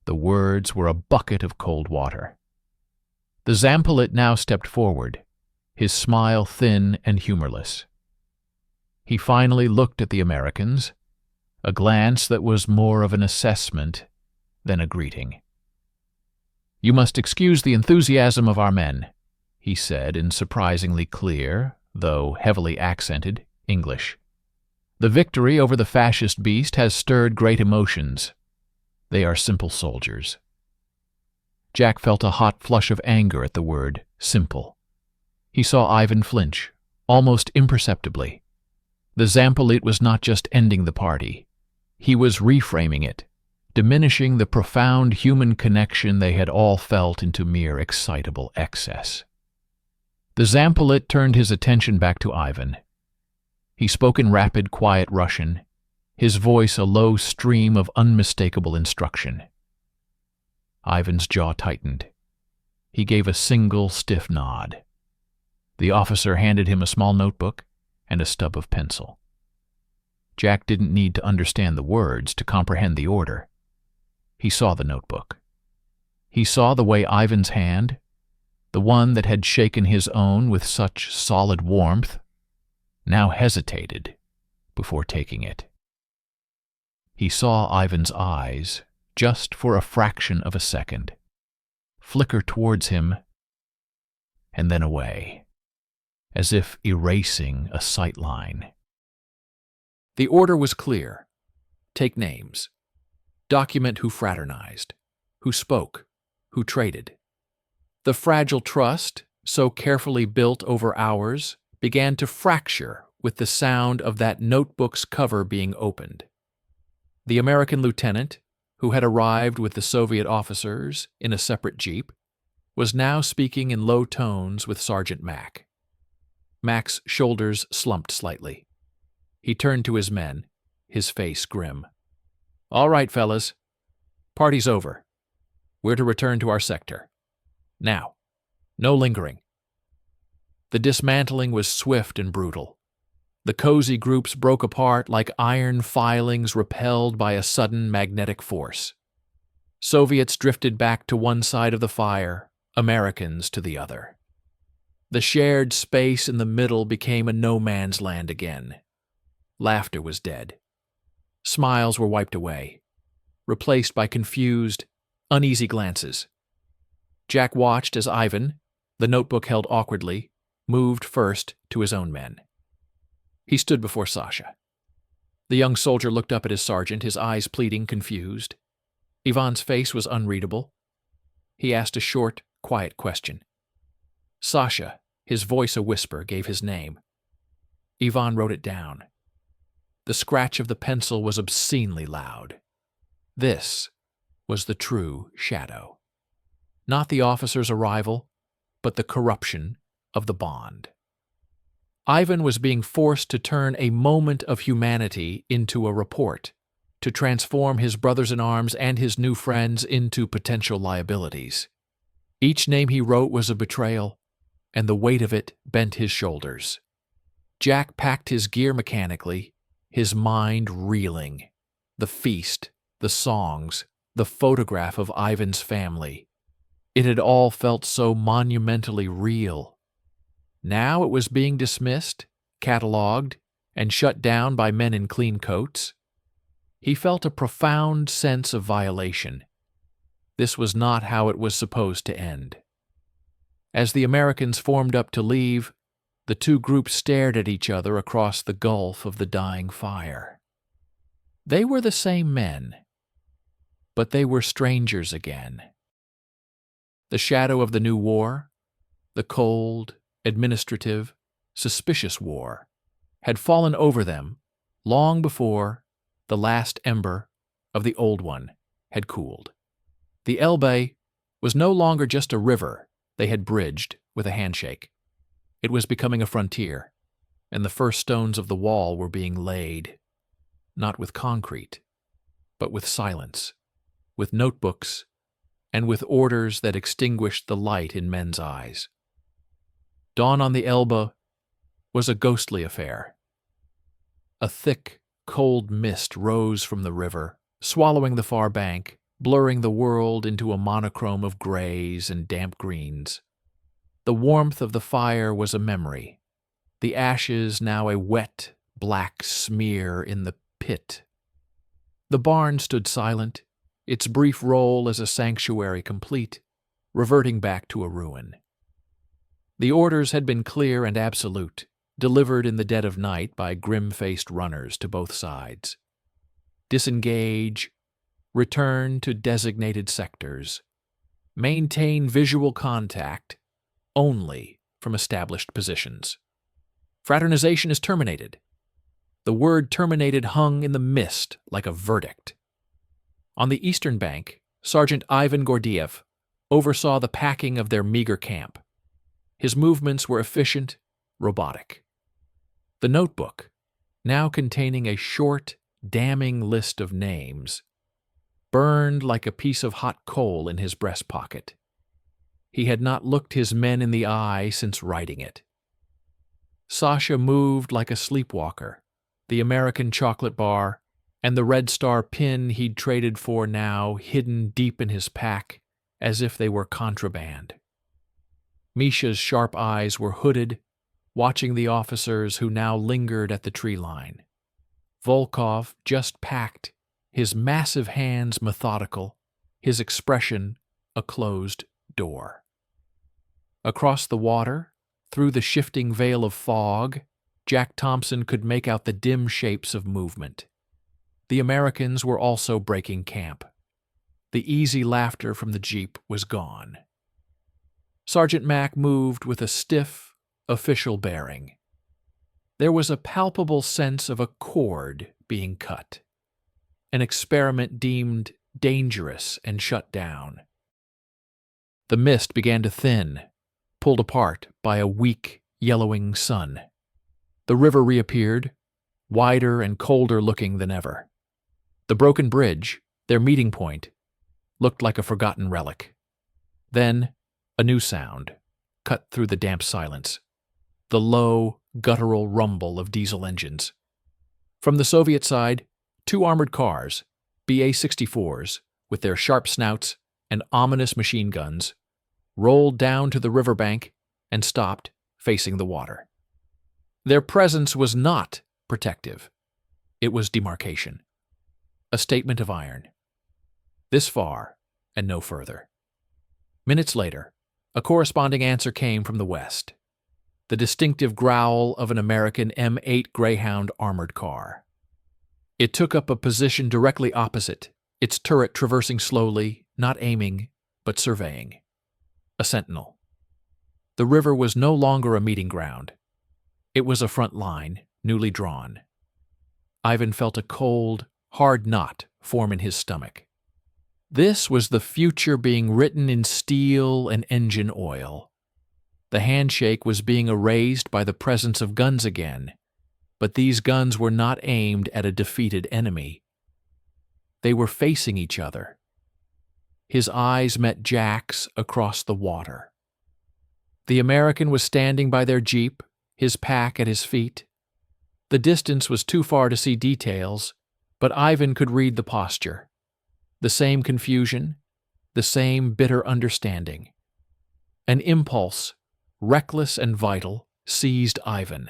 The words were a bucket of cold water. The Zampolit now stepped forward, his smile thin and humorless. He finally looked at the Americans, a glance that was more of an assessment than a greeting. "You must excuse the enthusiasm of our men," he said in surprisingly clear, though heavily accented, English. "The victory over the fascist beast has stirred great emotions. They are simple soldiers." Jack felt a hot flush of anger at the word simple. He saw Ivan flinch, almost imperceptibly. The Zampolit was not just ending the party. He was reframing it, diminishing the profound human connection they had all felt into mere excitable excess. The Zampolit turned his attention back to Ivan. He spoke in rapid, quiet Russian, his voice a low stream of unmistakable instruction. Ivan's jaw tightened. He gave a single stiff nod. The officer handed him a small notebook and a stub of pencil. Jack didn't need to understand the words to comprehend the order. He saw the notebook. He saw the way Ivan's hand, the one that had shaken his own with such solid warmth, now hesitated before taking it. He saw Ivan's eyes, just for a fraction of a second, flicker towards him and then away, as if erasing a sight line. The order was clear. Take names. Document who fraternized, who spoke, who traded. The fragile trust, so carefully built over hours, began to fracture with the sound of that notebook's cover being opened. The American lieutenant, who had arrived with the Soviet officers in a separate jeep, was now speaking in low tones with Sergeant Mack. Mack's shoulders slumped slightly. He turned to his men, his face grim. "All right, fellas. Party's over. We're to return to our sector. Now, no lingering." The dismantling was swift and brutal. The cozy groups broke apart like iron filings repelled by a sudden magnetic force. Soviets drifted back to one side of the fire, Americans to the other. The shared space in the middle became a no-man's land again. Laughter was dead. Smiles were wiped away, replaced by confused, uneasy glances. Jack watched as Ivan, the notebook held awkwardly, moved first to his own men. He stood before Sasha. The young soldier looked up at his sergeant, his eyes pleading, confused. Ivan's face was unreadable. He asked a short, quiet question. Sasha, his voice a whisper, gave his name. Ivan wrote it down. The scratch of the pencil was obscenely loud. This was the true shadow. Not the officer's arrival, but the corruption of the bond. Ivan was being forced to turn a moment of humanity into a report, to transform his brothers-in-arms and his new friends into potential liabilities. Each name he wrote was a betrayal, and the weight of it bent his shoulders. Jack packed his gear mechanically, his mind reeling. The feast, the songs, the photograph of Ivan's family. It had all felt so monumentally real. Now it was being dismissed, catalogued, and shut down by men in clean coats. He felt a profound sense of violation. This was not how it was supposed to end. As the Americans formed up to leave, the two groups stared at each other across the gulf of the dying fire. They were the same men, but they were strangers again. The shadow of the new war, the cold, administrative, suspicious war, had fallen over them long before the last ember of the old one had cooled. The Elbe was no longer just a river they had bridged with a handshake. It was becoming a frontier, and the first stones of the wall were being laid, not with concrete, but with silence, with notebooks, and with orders that extinguished the light in men's eyes. Dawn on the Elbe was a ghostly affair. A thick, cold mist rose from the river, swallowing the far bank, blurring the world into a monochrome of grays and damp greens. The warmth of the fire was a memory, the ashes now a wet, black smear in the pit. The barn stood silent, its brief role as a sanctuary complete, reverting back to a ruin. The orders had been clear and absolute, delivered in the dead of night by grim-faced runners to both sides. Disengage, return to designated sectors, maintain visual contact only from established positions. Fraternization is terminated. The word terminated hung in the mist like a verdict. On the eastern bank, Sergeant Ivan Gordiev oversaw the packing of their meager camp. His movements were efficient, robotic. The notebook, now containing a short, damning list of names, burned like a piece of hot coal in his breast pocket. He had not looked his men in the eye since writing it. Sasha moved like a sleepwalker, the American chocolate bar and the Red Star pin he'd traded for now hidden deep in his pack as if they were contraband. Misha's sharp eyes were hooded, watching the officers who now lingered at the tree line. Volkov just packed, his massive hands methodical, his expression a closed door. Across the water, through the shifting veil of fog, Jack Thompson could make out the dim shapes of movement. The Americans were also breaking camp. The easy laughter from the jeep was gone. Sergeant Mack moved with a stiff, official bearing. There was a palpable sense of a cord being cut, an experiment deemed dangerous and shut down. The mist began to thin, pulled apart by a weak, yellowing sun. The river reappeared, wider and colder looking than ever. The broken bridge, their meeting point, looked like a forgotten relic. Then, a new sound cut through the damp silence, the low, guttural rumble of diesel engines. From the Soviet side, 2 armored cars, BA-64s, with their sharp snouts and ominous machine guns, rolled down to the riverbank and stopped, facing the water. Their presence was not protective. It was demarcation. A statement of iron. This far, and no further. Minutes later, a corresponding answer came from the west. The distinctive growl of an American M8 Greyhound armored car. It took up a position directly opposite, its turret traversing slowly, not aiming, but surveying. A sentinel. The river was no longer a meeting ground. It was a front line, newly drawn. Ivan felt a cold, hard knot form in his stomach. This was the future being written in steel and engine oil. The handshake was being erased by the presence of guns again, but these guns were not aimed at a defeated enemy. They were facing each other. His eyes met Jack's across the water. The American was standing by their jeep, his pack at his feet. The distance was too far to see details, but Ivan could read the posture. The same confusion, the same bitter understanding. An impulse, reckless and vital, seized Ivan.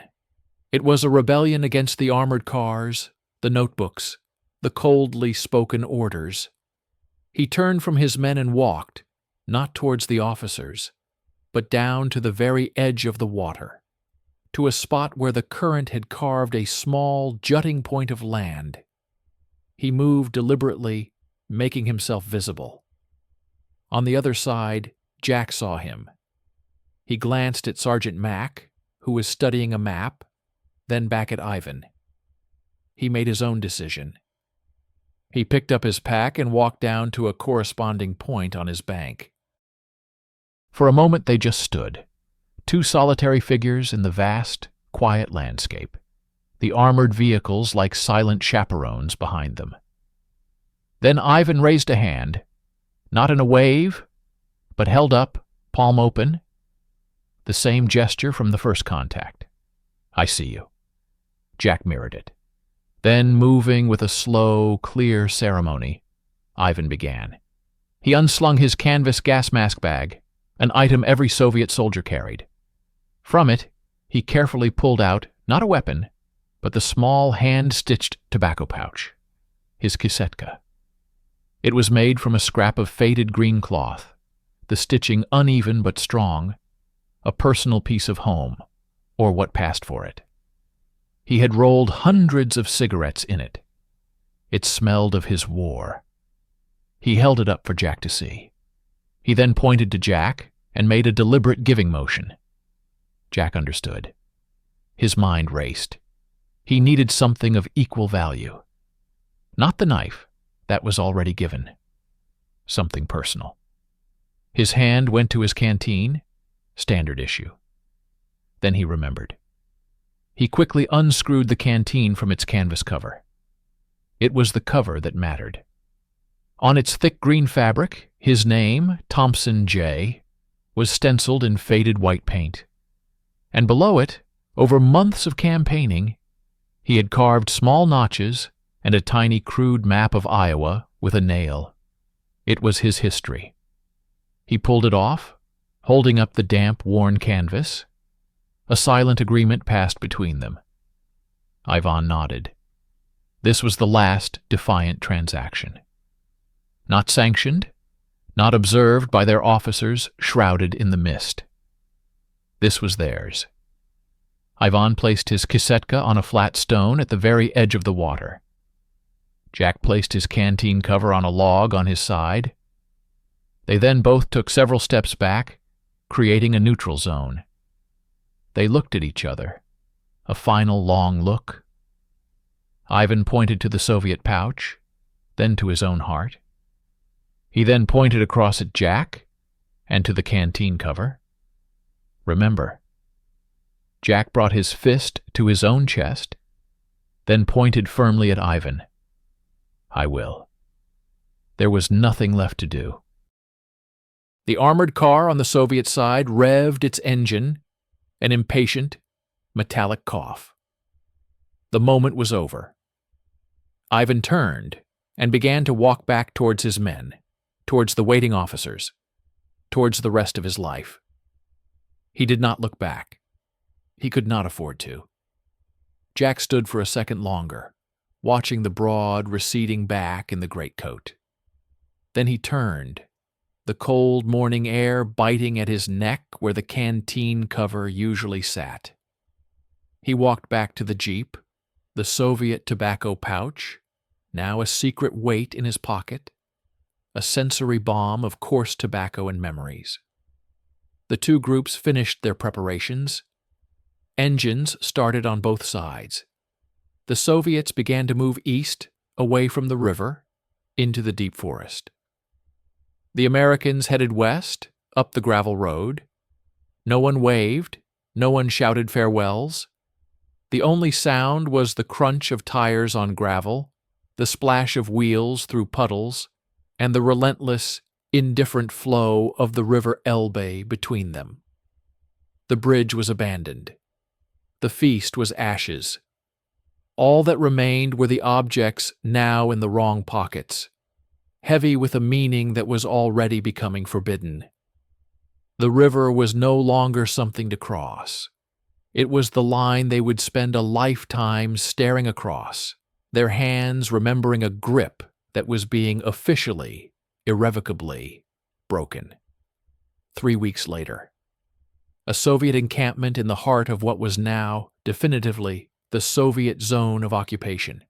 It was a rebellion against the armored cars, the notebooks, the coldly spoken orders. He turned from his men and walked, not towards the officers, but down to the very edge of the water, to a spot where the current had carved a small, jutting point of land. He moved deliberately, making himself visible. On the other side, Jack saw him. He glanced at Sergeant Mack, who was studying a map, then back at Ivan. He made his own decision. He picked up his pack and walked down to a corresponding point on his bank. For a moment they just stood, 2 solitary figures in the vast, quiet landscape, the armored vehicles like silent chaperones behind them. Then Ivan raised a hand, not in a wave, but held up, palm open, the same gesture from the first contact. "I see you." Jack mirrored it. Then, moving with a slow, clear ceremony, Ivan began. He unslung his canvas gas mask bag, an item every Soviet soldier carried. From it, he carefully pulled out, not a weapon, but the small hand-stitched tobacco pouch, his kisetka. It was made from a scrap of faded green cloth, the stitching uneven but strong, a personal piece of home, or what passed for it. He had rolled hundreds of cigarettes in it. It smelled of his war. He held it up for Jack to see. He then pointed to Jack and made a deliberate giving motion. Jack understood. His mind raced. He needed something of equal value. Not the knife, that was already given. Something personal. His hand went to his canteen, standard issue. Then he remembered. He quickly unscrewed the canteen from its canvas cover. It was the cover that mattered. On its thick green fabric, his name, Thompson J., was stenciled in faded white paint. And below it, over months of campaigning, he had carved small notches and a tiny crude map of Iowa with a nail. It was his history. He pulled it off, holding up the damp, worn canvas. A silent agreement passed between them. Ivan nodded. This was the last defiant transaction. Not sanctioned, not observed by their officers shrouded in the mist. This was theirs. Ivan placed his kisetka on a flat stone at the very edge of the water. Jack placed his canteen cover on a log on his side. They then both took several steps back, creating a neutral zone. They looked at each other, a final long look. Ivan pointed to the Soviet pouch, then to his own heart. He then pointed across at Jack and to the canteen cover. Remember. Jack brought his fist to his own chest, then pointed firmly at Ivan. I will. There was nothing left to do. The armored car on the Soviet side revved its engine, an impatient, metallic cough. The moment was over. Ivan turned and began to walk back towards his men, towards the waiting officers, towards the rest of his life. He did not look back. He could not afford to. Jack stood for a second longer, watching the broad, receding back in the greatcoat. Then he turned, the cold morning air biting at his neck where the canteen cover usually sat. He walked back to the jeep, the Soviet tobacco pouch, now a secret weight in his pocket, a sensory bomb of coarse tobacco and memories. The two groups finished their preparations. Engines started on both sides. The Soviets began to move east, away from the river, into the deep forest. The Americans headed west, up the gravel road. No one waved, no one shouted farewells. The only sound was the crunch of tires on gravel, the splash of wheels through puddles, and the relentless, indifferent flow of the river Elbe between them. The bridge was abandoned. The feast was ashes. All that remained were the objects now in the wrong pockets, heavy with a meaning that was already becoming forbidden. The river was no longer something to cross. It was the line they would spend a lifetime staring across, their hands remembering a grip that was being officially, irrevocably, broken. 3 weeks later. A Soviet encampment in the heart of what was now, definitively, the Soviet zone of occupation.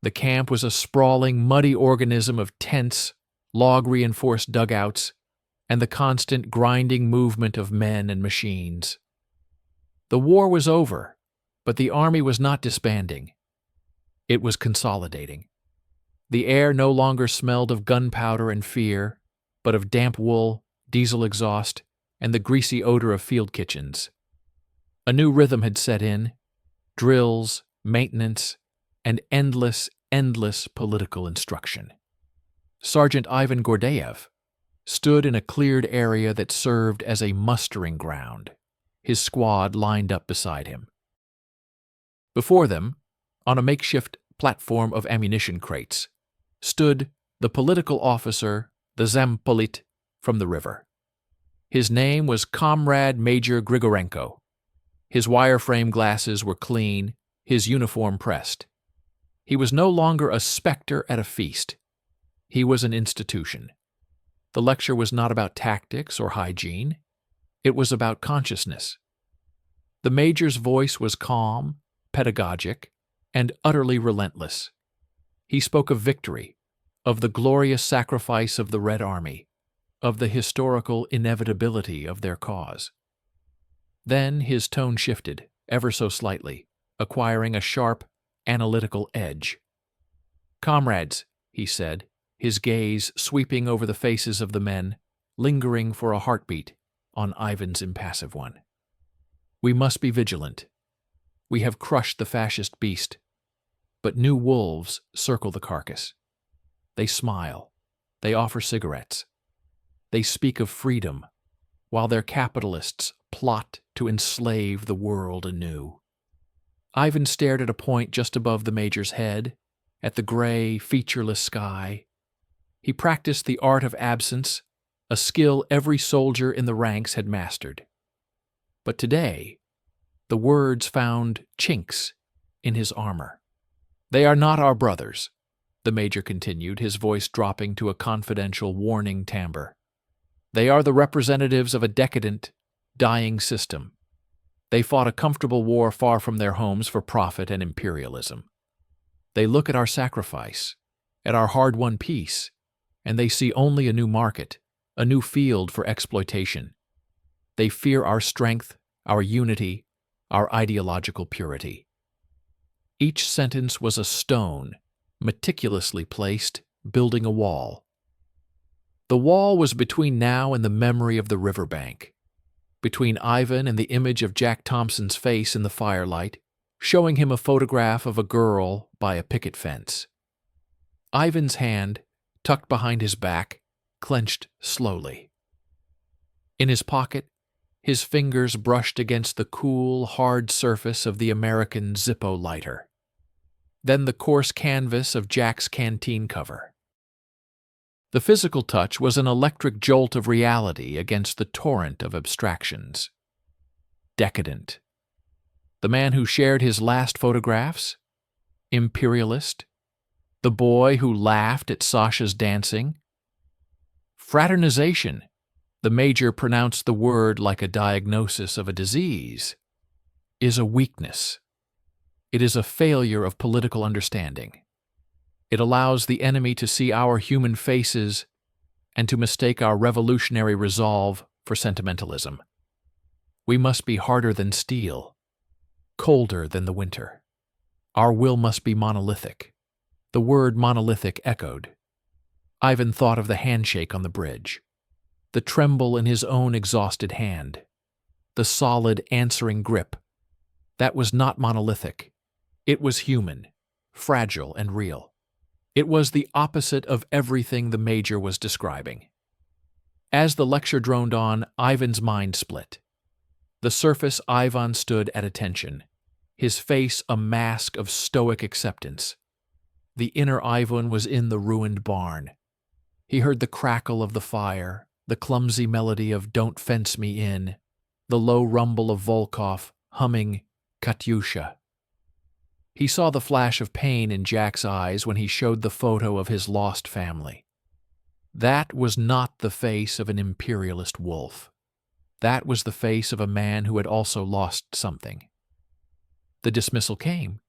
The camp was a sprawling, muddy organism of tents, log-reinforced dugouts, and the constant grinding movement of men and machines. The war was over, but the army was not disbanding. It was consolidating. The air no longer smelled of gunpowder and fear, but of damp wool, diesel exhaust, and the greasy odor of field kitchens. A new rhythm had set in, drills, maintenance, and endless, endless political instruction. Sergeant Ivan Gordeev stood in a cleared area that served as a mustering ground, his squad lined up beside him. Before them, on a makeshift platform of ammunition crates, stood the political officer, the Zampolit, from the river. His name was Comrade Major Grigorenko. His wireframe glasses were clean, his uniform pressed. He was no longer a specter at a feast. He was an institution. The lecture was not about tactics or hygiene. It was about consciousness. The major's voice was calm, pedagogic, and utterly relentless. He spoke of victory, of the glorious sacrifice of the Red Army, of the historical inevitability of their cause. Then his tone shifted, ever so slightly, acquiring a sharp, analytical edge. "Comrades," he said, his gaze sweeping over the faces of the men, lingering for a heartbeat on Ivan's impassive one. "We must be vigilant. We have crushed the fascist beast, but new wolves circle the carcass. They smile. They offer cigarettes. They speak of freedom, while their capitalists plot to enslave the world anew." Ivan stared at a point just above the major's head, at the gray, featureless sky. He practiced the art of absence, a skill every soldier in the ranks had mastered. But today, the words found chinks in his armor. "They are not our brothers," the major continued, his voice dropping to a confidential, warning timbre. "They are the representatives of a decadent, dying system. They fought a comfortable war far from their homes for profit and imperialism. They look at our sacrifice, at our hard-won peace, and they see only a new market, a new field for exploitation. They fear our strength, our unity, our ideological purity." Each sentence was a stone, meticulously placed, building a wall. The wall was between now and the memory of the riverbank, between Ivan and the image of Jack Thompson's face in the firelight, showing him a photograph of a girl by a picket fence. Ivan's hand, tucked behind his back, clenched slowly. In his pocket, his fingers brushed against the cool, hard surface of the American Zippo lighter. Then the coarse canvas of Jack's canteen cover. The physical touch was an electric jolt of reality against the torrent of abstractions. Decadent. The man who shared his last photographs? Imperialist? The boy who laughed at Sasha's dancing? Fraternization. The major pronounced the word like a diagnosis of a disease. Is a weakness. It is a failure of political understanding. It allows the enemy to see our human faces and to mistake our revolutionary resolve for sentimentalism. We must be harder than steel, colder than the winter. Our will must be monolithic. The word monolithic echoed. Ivan thought of the handshake on the bridge, the tremble in his own exhausted hand, the solid answering grip. That was not monolithic. It was human, fragile and real. It was the opposite of everything the major was describing. As the lecture droned on, Ivan's mind split. The surface Ivan stood at attention, his face a mask of stoic acceptance. The inner Ivan was in the ruined barn. He heard the crackle of the fire, the clumsy melody of "Don't Fence Me In," the low rumble of Volkov humming "Katyusha." He saw the flash of pain in Jack's eyes when he showed the photo of his lost family. That was not the face of an imperialist wolf. That was the face of a man who had also lost something. The dismissal came.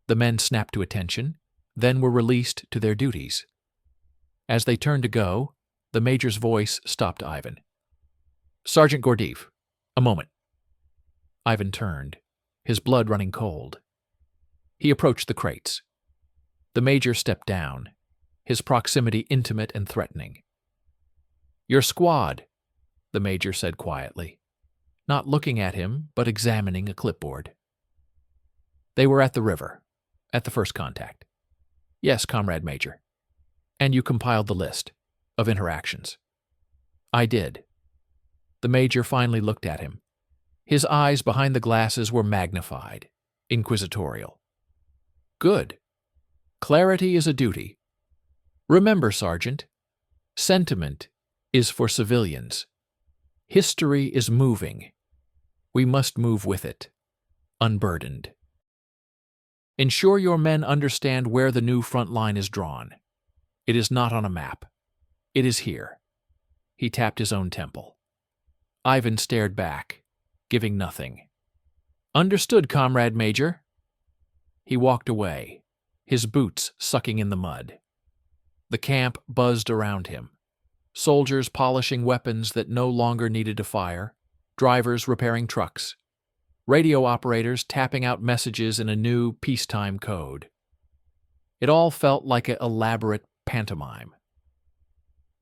The men snapped to attention, then were released to their duties. As they turned to go, the major's voice stopped Ivan. "Sergeant Gordeev, a moment." Ivan turned, his blood running cold. He approached the crates. The major stepped down, his proximity intimate and threatening. "Your squad," the major said quietly, not looking at him but examining a clipboard. They were at the river, at the first contact. Yes, Comrade Major. And you compiled the list of interactions. I did. The Major finally looked at him. His eyes behind the glasses were magnified, inquisitorial. Good. Clarity is a duty. Remember, Sergeant, sentiment is for civilians. History is moving. We must move with it, unburdened. Ensure your men understand where the new front line is drawn. It is not on a map. It is here. He tapped his own temple. Ivan stared back, giving nothing. Understood, Comrade Major. He walked away, his boots sucking in the mud. The camp buzzed around him. Soldiers polishing weapons that no longer needed to fire, drivers repairing trucks, radio operators tapping out messages in a new peacetime code. It all felt like an elaborate pantomime.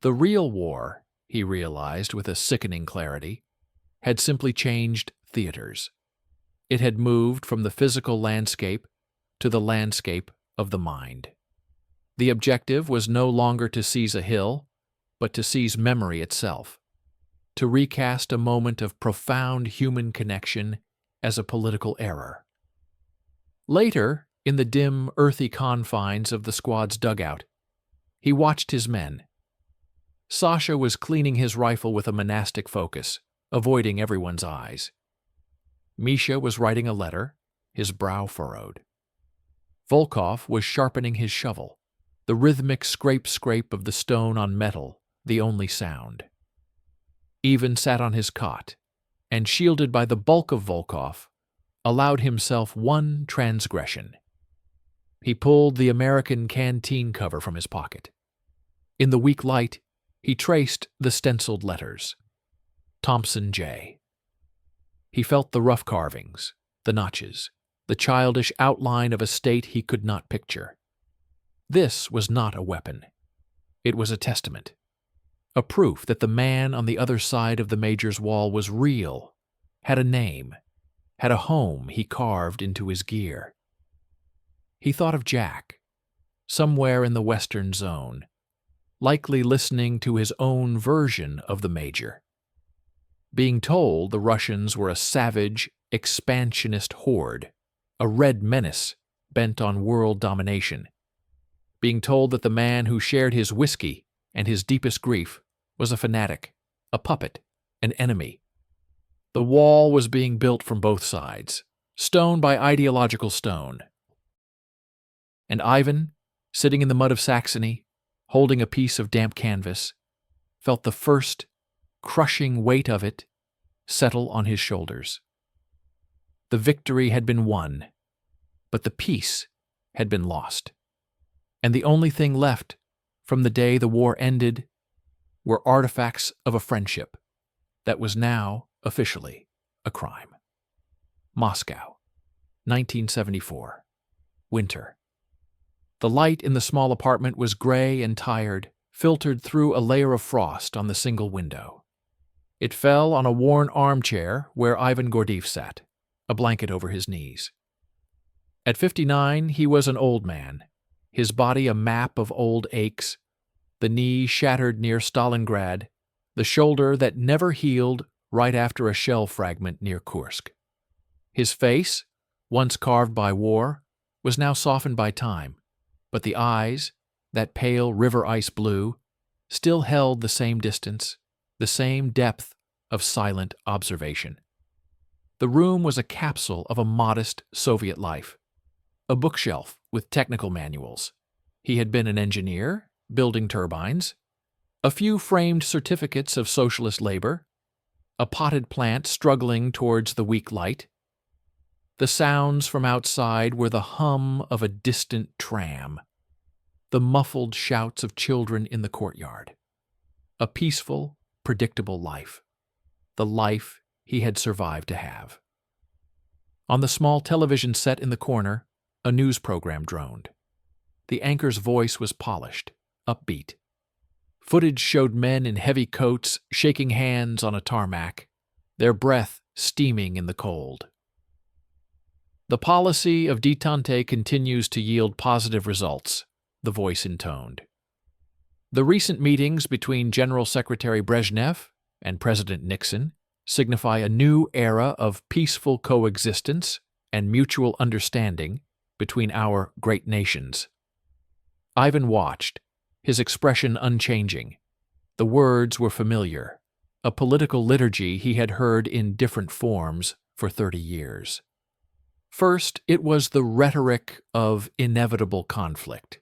The real war, he realized with a sickening clarity, had simply changed theaters. It had moved from the physical landscape to the landscape of the mind. The objective was no longer to seize a hill, but to seize memory itself, to recast a moment of profound human connection as a political error. Later, in the dim, earthy confines of the squad's dugout, he watched his men. Sasha was cleaning his rifle with a monastic focus, avoiding everyone's eyes. Misha was writing a letter, his brow furrowed. Volkov was sharpening his shovel, the rhythmic scrape-scrape of the stone on metal the only sound. Ivan sat on his cot, and shielded by the bulk of Volkov, allowed himself one transgression. He pulled the American canteen cover from his pocket. In the weak light, he traced the stenciled letters. Thompson J. He felt the rough carvings, the notches, the childish outline of a state he could not picture. This was not a weapon. It was a testament, a proof that the man on the other side of the Major's wall was real, had a name, had a home he carved into his gear. He thought of Jack, somewhere in the Western Zone, likely listening to his own version of the Major. Being told the Russians were a savage, expansionist horde, a red menace bent on world domination. Being told that the man who shared his whiskey and his deepest grief was a fanatic, a puppet, an enemy. The wall was being built from both sides, stone by ideological stone. And Ivan, sitting in the mud of Saxony, holding a piece of damp canvas, felt the first, crushing weight of it settle on his shoulders. The victory had been won, but the peace had been lost. And the only thing left from the day the war ended were artifacts of a friendship that was now officially a crime. Moscow, 1974. Winter. The light in the small apartment was gray and tired, filtered through a layer of frost on the single window. It fell on a worn armchair where Ivan Gordeev sat, a blanket over his knees. At 59, he was an old man, his body a map of old aches, the knee shattered near Stalingrad, the shoulder that never healed right after a shell fragment near Kursk. His face, once carved by war, was now softened by time, but the eyes, that pale river ice blue, still held the same distance, the same depth of silent observation. The room was a capsule of a modest Soviet life, a bookshelf with technical manuals. He had been an engineer, building turbines, a few framed certificates of socialist labor, a potted plant struggling towards the weak light. The sounds from outside were the hum of a distant tram, the muffled shouts of children in the courtyard. A peaceful, predictable life, the life he had survived to have. On the small television set in the corner, a news program droned. The anchor's voice was polished, upbeat. Footage showed men in heavy coats shaking hands on a tarmac, their breath steaming in the cold. The policy of détente continues to yield positive results, the voice intoned. The recent meetings between General Secretary Brezhnev and President Nixon signify a new era of peaceful coexistence and mutual understanding between our great nations. Ivan watched, his expression unchanging. The words were familiar, a political liturgy he had heard in different forms for 30 years. First, it was the rhetoric of inevitable conflict,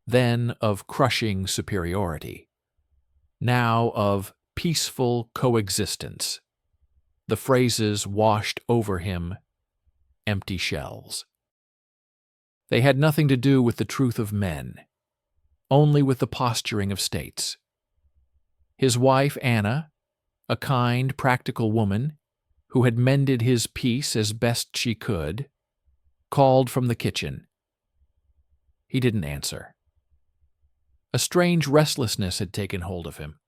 then of crushing superiority, now of peaceful coexistence. The phrases washed over him, empty shells. They had nothing to do with the truth of men, only with the posturing of states. His wife, Anna, a kind, practical woman who had mended his peace as best she could, called from the kitchen. He didn't answer. A strange restlessness had taken hold of him,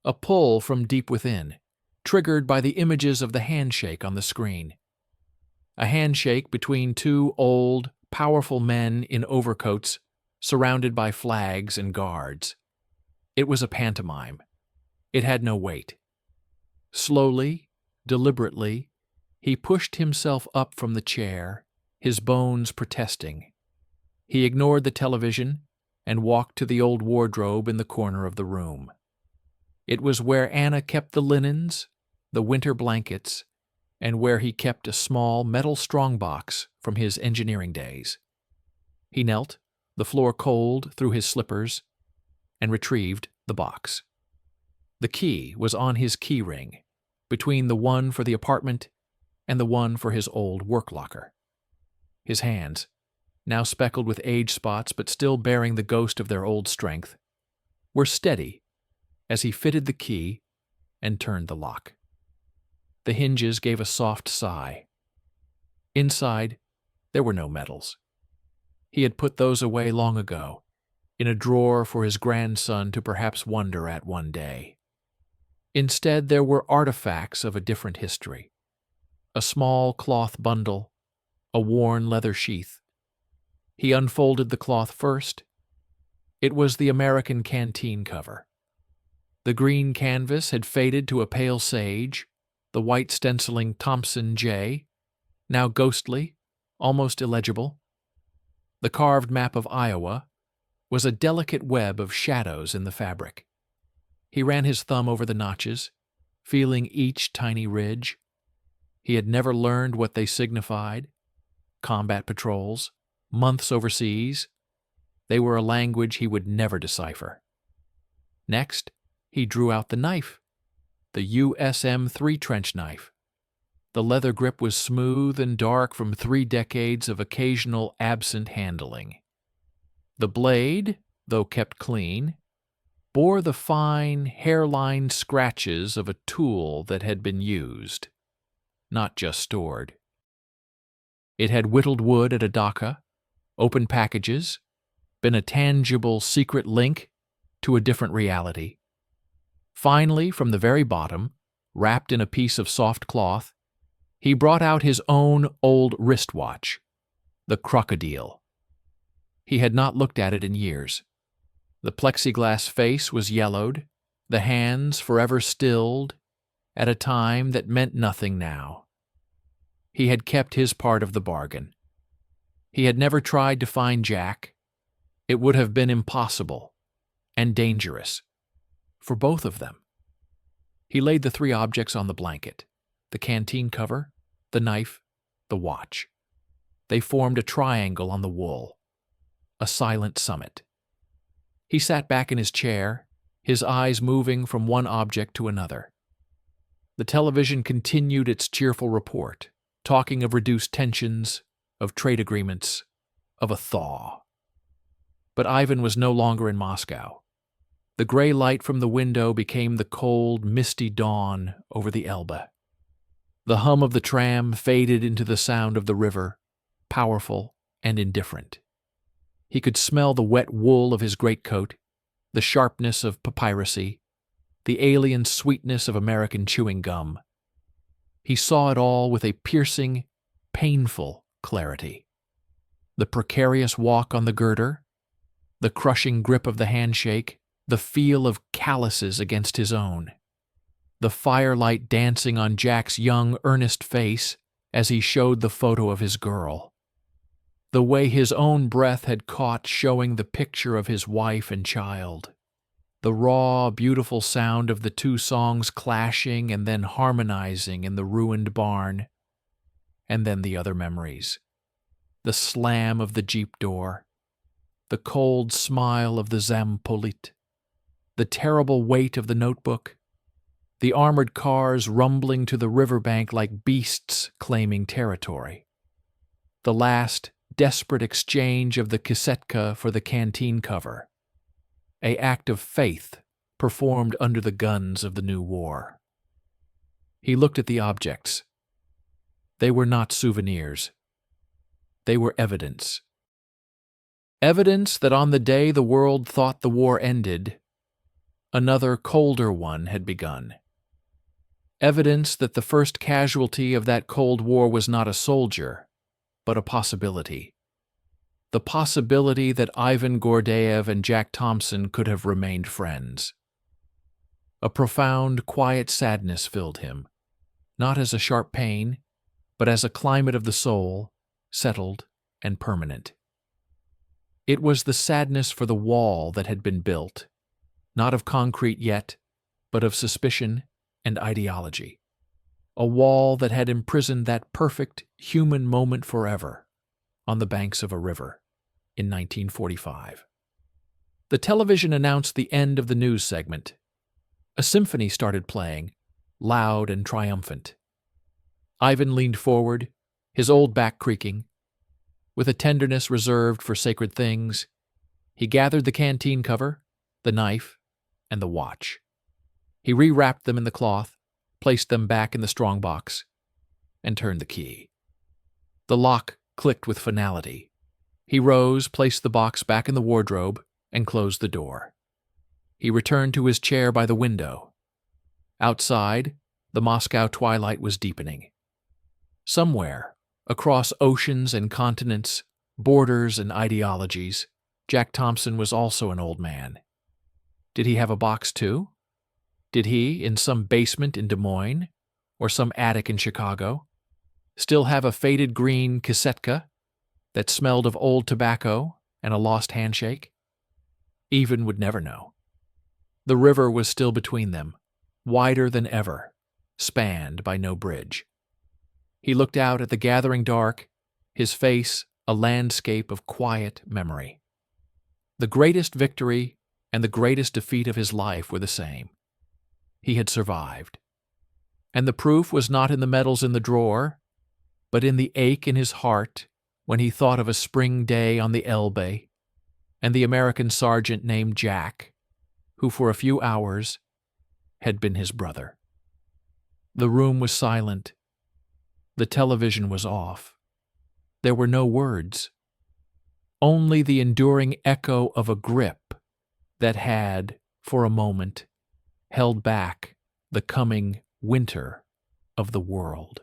a pull from deep within, triggered by the images of the handshake on the screen. A handshake between two old, powerful men in overcoats surrounded by flags and guards. It was a pantomime. It had no weight. Slowly, deliberately, he pushed himself up from the chair, his bones protesting. He ignored the television and walked to the old wardrobe in the corner of the room. It was where Anna kept the linens, the winter blankets, and where he kept a small metal strongbox from his engineering days. He knelt, the floor cold through his slippers, and retrieved the box. The key was on his key ring, between the one for the apartment and the one for his old work locker. His hands, now speckled with age spots but still bearing the ghost of their old strength, were steady as he fitted the key and turned the lock. The hinges gave a soft sigh. Inside, there were no medals. He had put those away long ago, in a drawer for his grandson to perhaps wonder at one day. Instead, there were artifacts of a different history. A small cloth bundle, a worn leather sheath. He unfolded the cloth first. It was the American canteen cover. The green canvas had faded to a pale sage, the white stenciling Thompson J, now ghostly, almost illegible. The carved map of Iowa was a delicate web of shadows in the fabric. He ran his thumb over the notches, feeling each tiny ridge. He had never learned what they signified. Combat patrols, months overseas. They were a language he would never decipher. Next, he drew out the knife, the USM-3 trench knife. The leather grip was smooth and dark from 3 decades of occasional absent handling. The blade, though kept clean, bore the fine, hairline scratches of a tool that had been used, not just stored. It had whittled wood at a dhaka, opened packages, been a tangible secret link to a different reality. Finally, from the very bottom, wrapped in a piece of soft cloth, he brought out his own old wristwatch, the crocodile. He had not looked at it in years. The plexiglass face was yellowed, the hands forever stilled, at a time that meant nothing now. He had kept his part of the bargain. He had never tried to find Jack. It would have been impossible and dangerous for both of them. He laid the 3 objects on the blanket, the canteen cover, the knife, the watch. They formed a triangle on the wool, a silent summit. He sat back in his chair, his eyes moving from one object to another. The television continued its cheerful report, talking of reduced tensions, of trade agreements, of a thaw. But Ivan was no longer in Moscow. The gray light from the window became the cold, misty dawn over the Elbe. The hum of the tram faded into the sound of the river, powerful and indifferent. He could smell the wet wool of his greatcoat, the sharpness of papyrusy, the alien sweetness of American chewing gum. He saw it all with a piercing, painful clarity. The precarious walk on the girder, The crushing grip of the handshake, the feel of calluses against his own. The firelight dancing on Jack's young, earnest face as he showed the photo of his girl. The way his own breath had caught showing the picture of his wife and child. The raw, beautiful sound of the two songs clashing and then harmonizing in the ruined barn. And then the other memories. The slam of the jeep door. The cold smile of the Zampolit. The terrible weight of the notebook. The armored cars rumbling to the riverbank like beasts claiming territory. The last desperate exchange of the kisetka for the canteen cover. An act of faith performed under the guns of the new war. He looked at the objects. They were not souvenirs. They were evidence. Evidence that on the day the world thought the war ended, another colder one had begun. Evidence that the first casualty of that Cold War was not a soldier, but a possibility. The possibility that Ivan Gordeev and Jack Thompson could have remained friends. A profound, quiet sadness filled him, not as a sharp pain, but as a climate of the soul, settled and permanent. It was the sadness for the wall that had been built, not of concrete yet, but of suspicion and ideology. A wall that had imprisoned that perfect human moment forever on the banks of a river in 1945. The television announced the end of the news segment. A symphony started playing, loud and triumphant. Ivan leaned forward, his old back creaking. With a tenderness reserved for sacred things, he gathered the canteen cover, the knife, and the watch. He rewrapped them in the cloth, placed them back in the strongbox, and turned the key. The lock clicked with finality. He rose, placed the box back in the wardrobe, and closed the door. He returned to his chair by the window. Outside, the Moscow twilight was deepening. Somewhere, across oceans and continents, borders and ideologies, Jack Thompson was also an old man. Did he have a box too? Did he, in some basement in Des Moines, or some attic in Chicago, still have a faded green kisetka that smelled of old tobacco and a lost handshake? Ivan would never know. The river was still between them, wider than ever, spanned by no bridge. He looked out at the gathering dark, his face a landscape of quiet memory. The greatest victory and the greatest defeat of his life were the same. He had survived. And the proof was not in the medals in the drawer, but in the ache in his heart when he thought of a spring day on the Elbe and the American sergeant named Jack, who for a few hours had been his brother. The room was silent. The television was off. There were no words. Only the enduring echo of a grip that had, for a moment, held back the coming winter of the world.